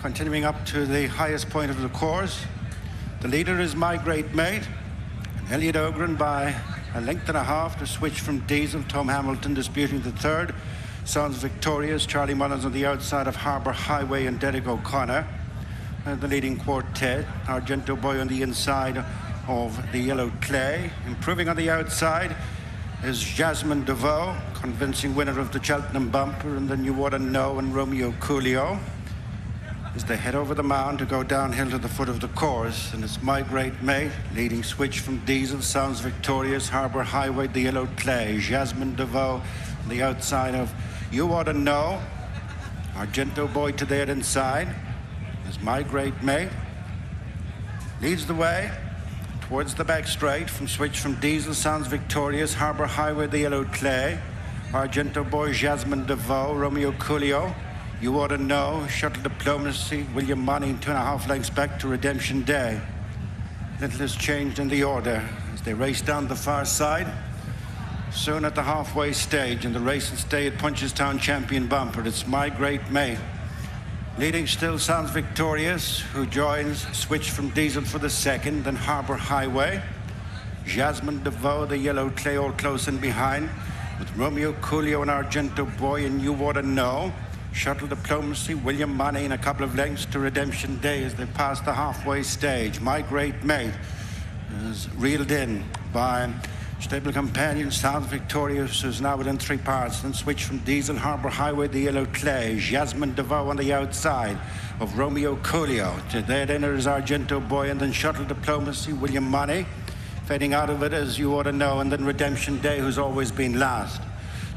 Continuing up to the highest point of the course, the leader is My Great Mate, Elliot Ogren by a length and a half to Switch from Diesel, Tom Hamilton disputing the third. Sounds Victorious, Charlie Mullins on the outside of Harbour Highway and Derek O'Connor. The leading quartet, Argento Boy on the inside of the yellow clay. Improving on the outside is Jasmine DeVoe, convincing winner of the Cheltenham bumper, and then You Ought to Know and Romeo Coolio. As they head over the mound to go downhill to the foot of the course, and it's My Great Mate leading Switch from Diesel, Sounds Victorious, Harbour Highway, the yellow clay, Jasmine DeVoe on the outside of You Ought to Know, Argento Boy to their inside as My Great Mate leads the way towards the back straight from Switch from Diesel, Sounds Victorious, Harbour Highway, the yellow clay, Argento Boy, Jasmine DeVoe, Romeo Coolio, You Ought to Know, Shuttle Diplomacy, William Money, 2.5 lengths back to Redemption Day. Little has changed in the order as they race down the far side. Soon at the halfway stage in the Racing State Punchestown Champion bumper, it's My Great Mate. Leading still Sounds Victorious, who joins Switch from Diesel for the second, then Harbour Highway. Jasmine DeVoe, the yellow clay, all close in behind, with Romeo Coolio and Argento Boy and You Ought to Know. Shuttle Diplomacy, William Money, and a couple of lengths to Redemption Day as they pass the halfway stage. My Great Mate is reeled in by Stable Companion, Sounds Victorious, who's now within 3 parts. Then Switch from Diesel, Harbour Highway, the yellow clay. Jasmine DeVoe on the outside of Romeo Coolio. To their dinner is Argento Boy, and then Shuttle Diplomacy, William Money. Fading out of it as You Ought to Know, and then Redemption Day, who's always been last.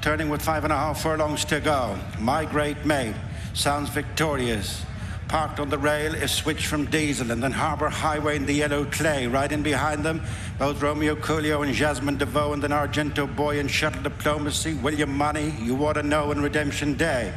Turning with 5.5 furlongs to go. My Great Mate, Sounds Victorious. Parked on the rail is Switch from Diesel, and then Harbour Highway in the yellow clay. Right in behind them, both Romeo Coolio and Jasmine DeVoe, and then Argento Boy and Shuttle Diplomacy, William Money, You Ought to Know and Redemption Day.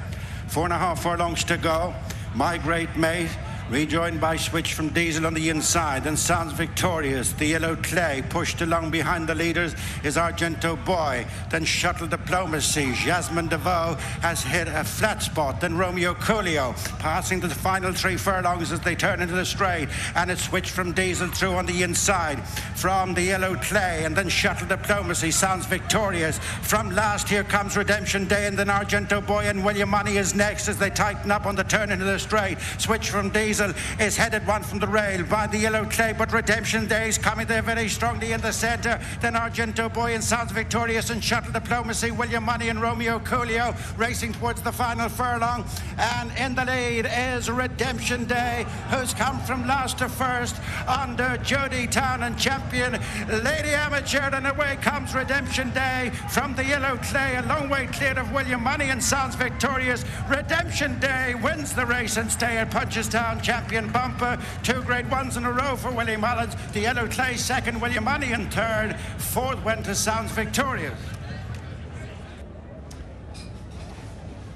4.5 furlongs to go. My Great Mate Rejoined by Switch from Diesel on the inside, then Sounds Victorious. The Yellow Clay pushed along behind the leaders is Argento Boy. Then Shuttle Diplomacy. Jasmine DeVoe has hit a flat spot. Then Romeo Coolio passing to the final 3 furlongs as they turn into the straight. And it's Switch from Diesel through on the inside from the Yellow Clay. And then Shuttle Diplomacy. Sounds Victorious. From last, here comes Redemption Day. And then Argento Boy and William Money is next as they tighten up on the turn into the straight. Switch from Diesel is headed one from the rail by the Yellow Clay, but Redemption Day is coming there very strongly in the centre. Then Argento Boy and Sounds Victorious and Shuttle Diplomacy, William Money and Romeo Coolio racing towards the final furlong. And in the lead is Redemption Day, who's come from last to first under Jody Town and champion Lady Amateur. And away comes Redemption Day from the Yellow Clay, a long way clear of William Money and Sounds Victorious. Redemption Day wins the race and stay at Punchestown. Champion bumper, 2 Grade 1s in a row for William Mullins. The Yellow Clay second, William Money in third. Fourth went to Sounds Victorious.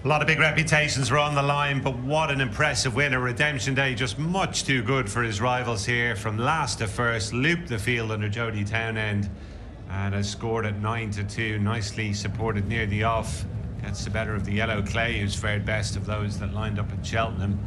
A lot of big reputations were on the line, but what an impressive winner. Redemption Day just much too good for his rivals here. From last to first, looped the field under Jody Townend and has scored at 9-2. Nicely supported near the off. Gets the better of the Yellow Clay, who's fared best of those that lined up at Cheltenham.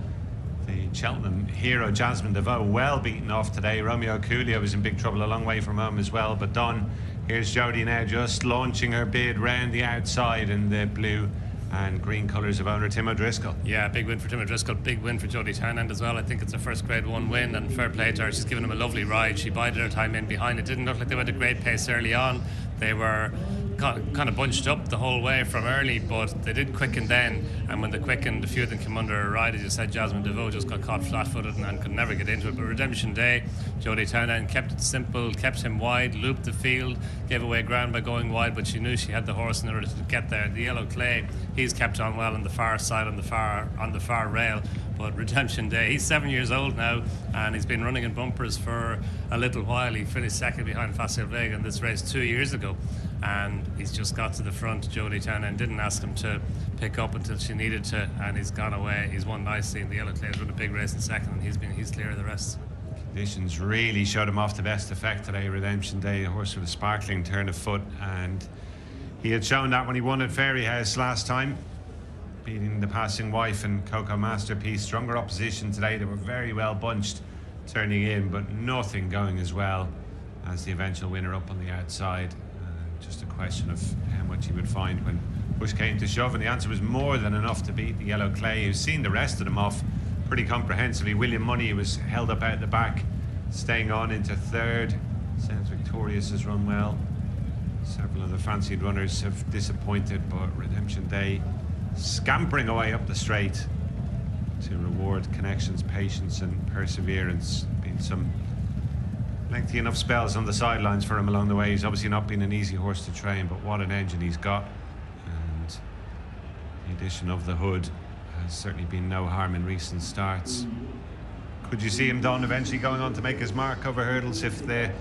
The Cheltenham hero Jasmine DeVoe well beaten off today. Romeo Coolio was in big trouble a long way from home as well. But Don, here's Jody now just launching her bid round the outside in the blue and green colours of owner Tim O'Driscoll. Yeah, big win for Tim O'Driscoll, big win for Jody Townend as well. I think it's her first Grade 1 win, and fair play to her. She's given him a lovely ride. She bided her time in behind. It didn't look like they went at great pace early on. They were kind of bunched up the whole way from early, but they did quicken then, and when they quickened, a few of them came under a ride. As you said, Jasmine DeVoe just got caught flat-footed and could never get into it. But Redemption Day, Jody Townend kept it simple, kept him wide, looped the field, gave away ground by going wide, but she knew she had the horse in order to get there. The Yellow Clay, he's kept on well on the far side, on the far rail. But Redemption Day, he's 7 years old now, and he's been running in bumpers for a little while. He finished second behind Facile Vega in this race 2 years ago, and he's just got to the front. Jody Townend didn't ask him to pick up until she needed to, and he's gone away. He's won nicely, and the Yellow Clay has run a big race in second, and he's clear of the rest. Conditions really showed him off to best effect today. Redemption Day, a horse with a sparkling turn of foot, and he had shown that when he won at Fairyhouse last time, beating the Passing Wife and Coco Masterpiece. Stronger opposition today. They were very well bunched turning in, but nothing going as well as the eventual winner up on the outside. Just a question of how much he would find when push came to shove, and the answer was more than enough to beat the Yellow Clay, who's seen the rest of them off pretty comprehensively. William Money was held up out the back, staying on into third. Sounds Victorious has run well. Several of the fancied runners have disappointed, but Redemption Day scampering away up the straight to reward Connections, patience and perseverance. Been some lengthy enough spells on the sidelines for him along the way. He's obviously not been an easy horse to train, but what an engine he's got, and the addition of the hood has certainly been no harm in recent starts. Could you see him, Don, eventually going on to make his mark over hurdles if the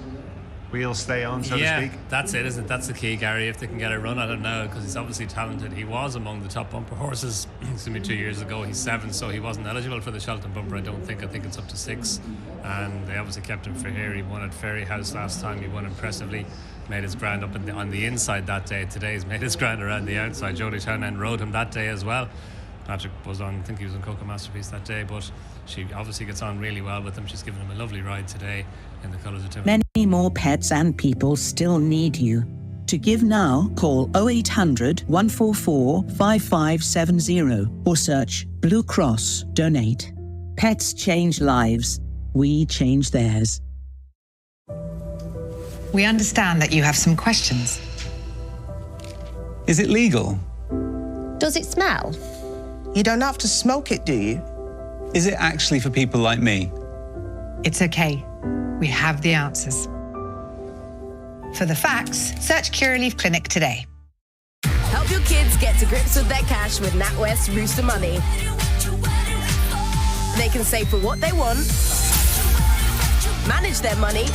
wheels stay on, so to speak? That's it, isn't it? That's the key, Gary, if they can get a run at him now, because he's obviously talented. He was among the top bumper horses 2 years ago. He's 7, so he wasn't eligible for the Cheltenham bumper, I don't think. I think it's up to 6, and they obviously kept him for here. He won at Fairyhouse last time. He won impressively, made his ground up on the inside that day. Today he's made his ground around the outside. Jody Townend rode him that day as well. Patrick was on, I think he was on Coco Masterpiece that day, but she obviously gets on really well with him. She's given him a lovely ride today in the colours of Tim. Many more pets and people still need you. To give now, call 0800 144 5570 or search Blue Cross Donate. Pets change lives. We change theirs. We understand that you have some questions. Is it legal? Does it smell? You don't have to smoke it, do you? Is it actually for people like me? It's okay. We have the answers. For the facts, search Curaleaf Clinic today. Help your kids get to grips with their cash with NatWest Rooster Money. They can save for what they want, manage their money,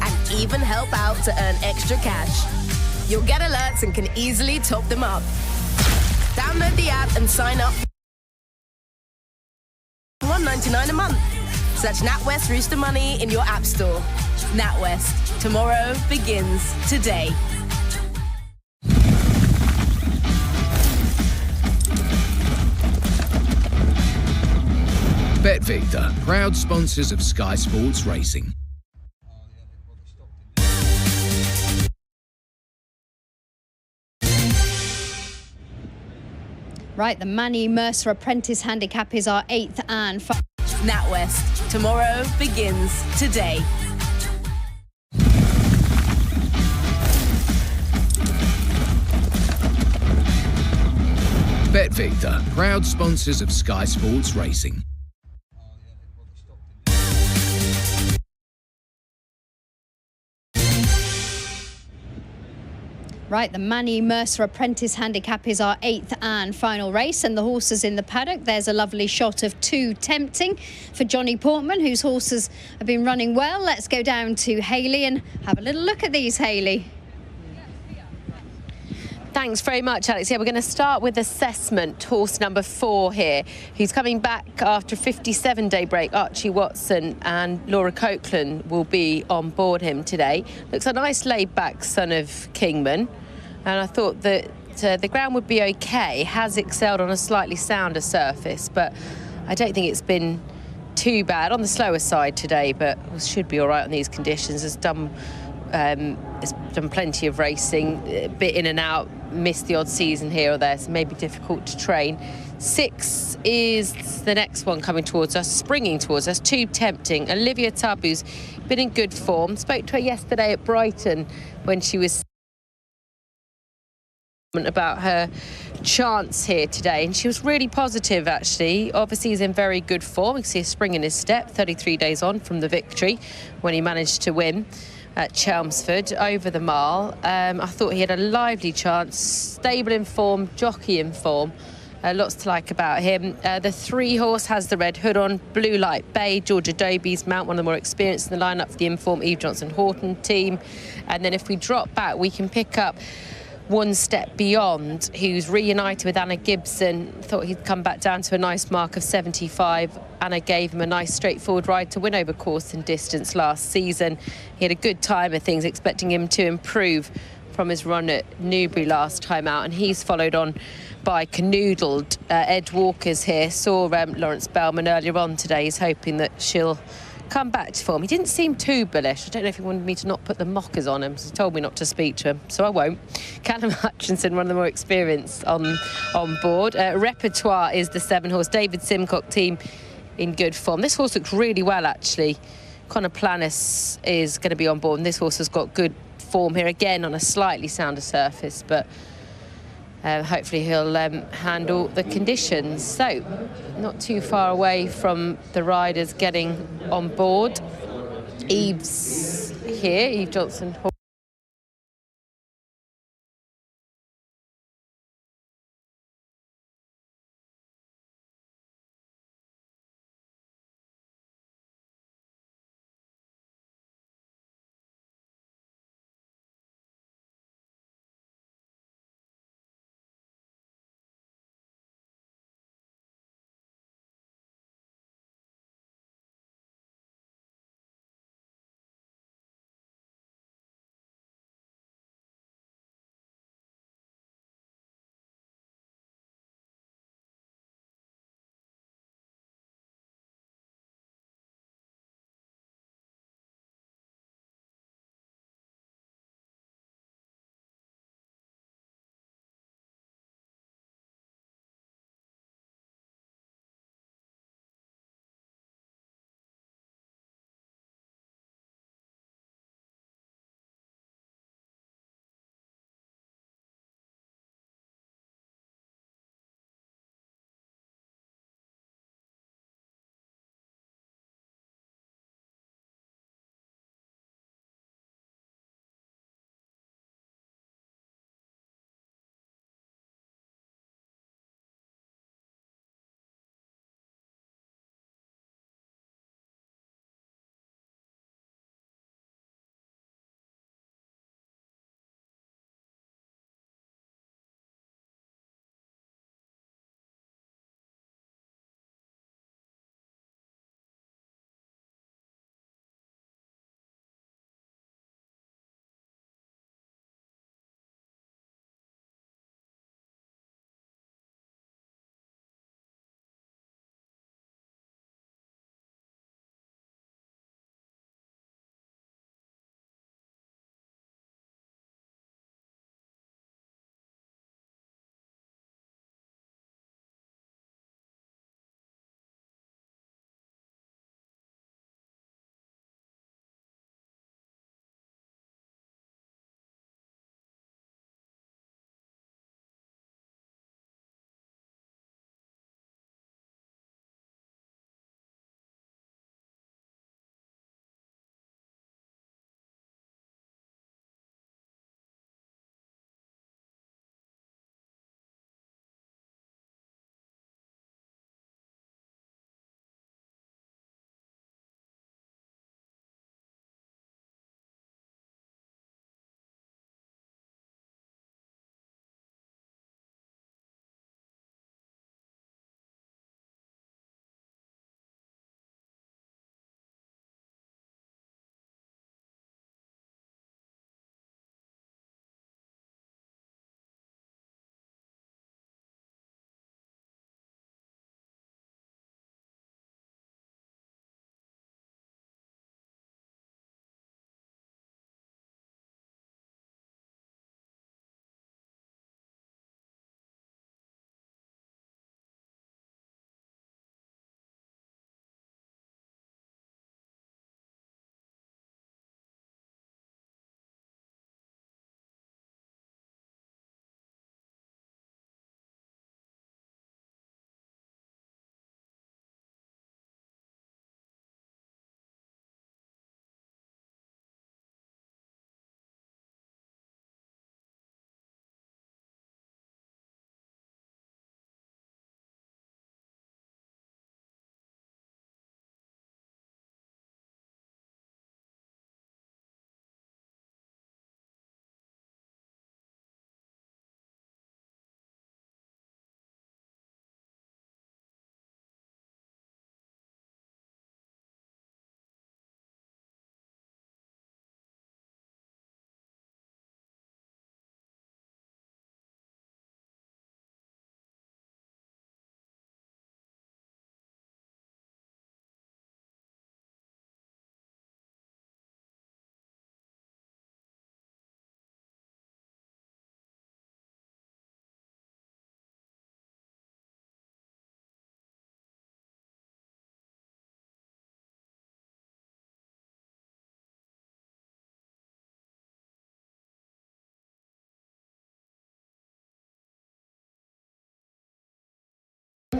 and even help out to earn extra cash. You'll get alerts and can easily top them up. Download the app and sign up. $1.99 a month. Search NatWest Rooster Money in your app store. NatWest. Tomorrow begins today. BetVictor, proud sponsors of Sky Sports Racing. Right, the Manny Mercer Apprentice Handicap is our 8th and NatWest. Tomorrow begins today. BetVictor, proud sponsors of Sky Sports Racing. Right, the Manny Mercer Apprentice Handicap is our 8th and final race, and the horses in the paddock. There's a lovely shot of Too Tempting for Johnny Portman, whose horses have been running well. Let's go down to Hayley and have a little look at these, Hayley. Thanks very much, Alex. Yeah, we're going to start with Assessment, horse number 4 here, who's coming back after a 57-day break. Archie Watson and Laura Copeland will be on board him today. Looks a nice laid-back son of Kingman, and I thought that the ground would be okay. Has excelled on a slightly sounder surface, but I don't think it's been too bad. On the slower side today, but should be all right on these conditions. Has done plenty of racing, a bit in and out, missed the odd season here or there, so maybe difficult to train. 6 is the next one coming towards us, springing towards us, Too Tempting. Olivia Tubb, who's been in good form. Spoke to her yesterday at Brighton when she was about her chance here today, and she was really positive actually. Obviously he's in very good form. You can see a spring in his step, 33 days on from the victory when he managed to win at Chelmsford over the mile. I thought he had a lively chance, stable in form, jockey in form. Lots to like about him. The 3 horse has the red hood on, Blue Light Bay, Georgia Dobie's mount, one of the more experienced in the lineup for the Inform Eve Johnson Horton team. And then if we drop back, we can pick up One Step Beyond, who's reunited with Anna Gibson. Thought he'd come back down to a nice mark of 75. Anna gave him a nice straightforward ride to win over course and distance last season. He had a good time of things, expecting him to improve from his run at Newbury last time out, and he's followed on by Canoodled. Ed Walker's here. Saw Lawrence Bellman earlier on today. He's hoping that she'll come back to form. He didn't seem too bullish. I don't know if he wanted me to not put the mockers on him, so he told me not to speak to him, so I won't. Callum Hutchinson, one of the more experienced on board. Repertoire is the 7 horse David Simcock team in good form. This horse looks really well actually. Connor Planis is going to be on board, and this horse has got good form here again on a slightly sounder surface, but hopefully he'll handle the conditions. So not too far away from the riders getting on board. Eve's here, Eve Johnson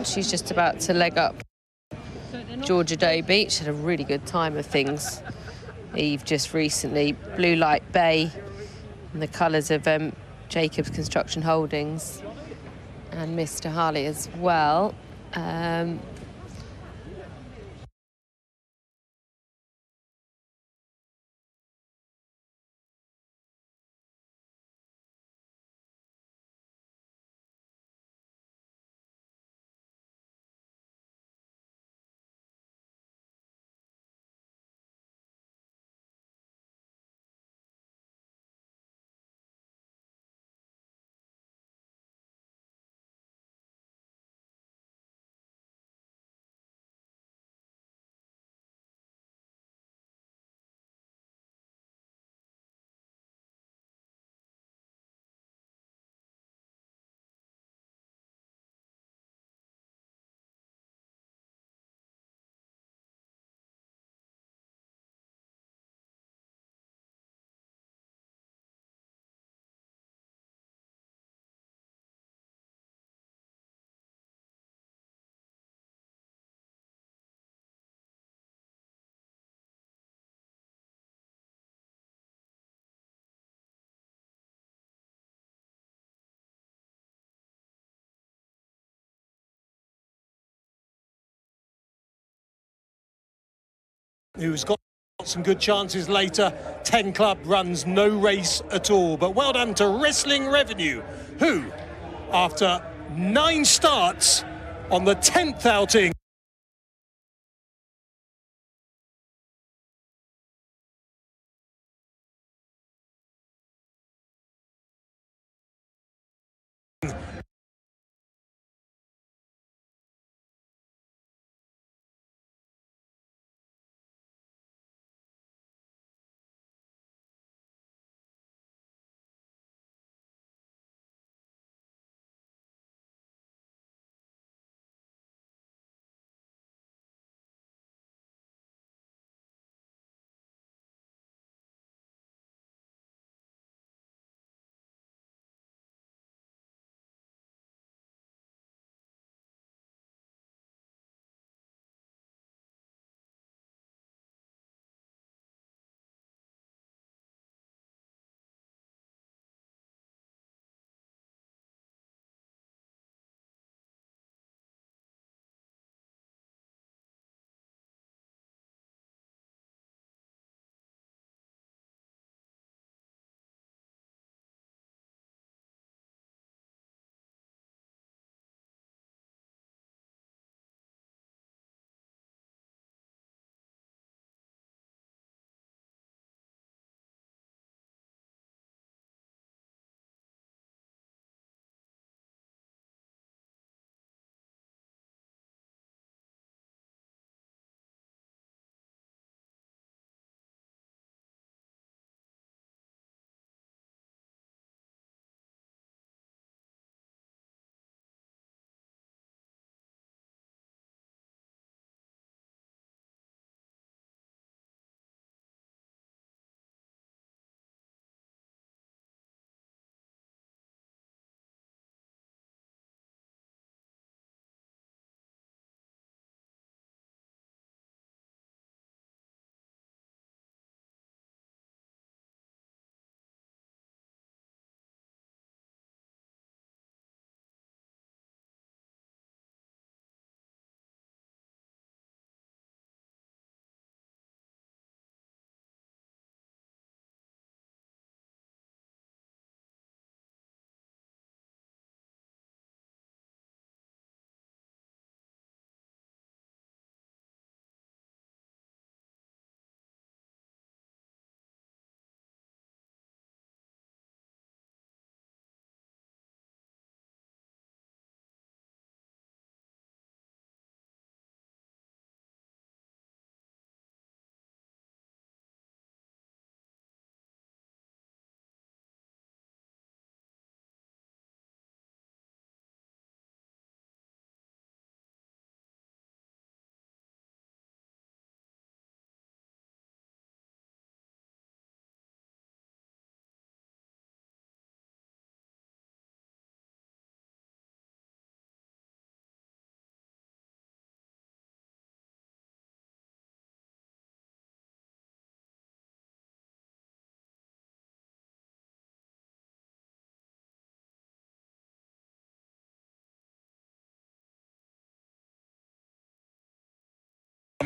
on. She's just about to leg up Georgia Day Beach. Had a really good time of things. Eve just recently, Blue Light Bay, and the colours of Jacobs Construction Holdings, and Mr. Harley as well. Who's got some good chances later. 10 Club runs no race at all. But well done to Wrestling Revenue, who, after 9 starts on the 10th outing,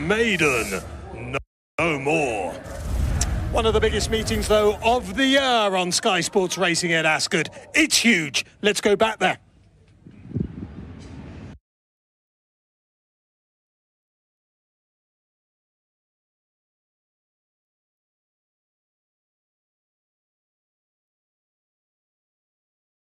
maiden, no more. One of the biggest meetings, though, of the year on Sky Sports Racing at Ascot. It's huge. Let's go back there.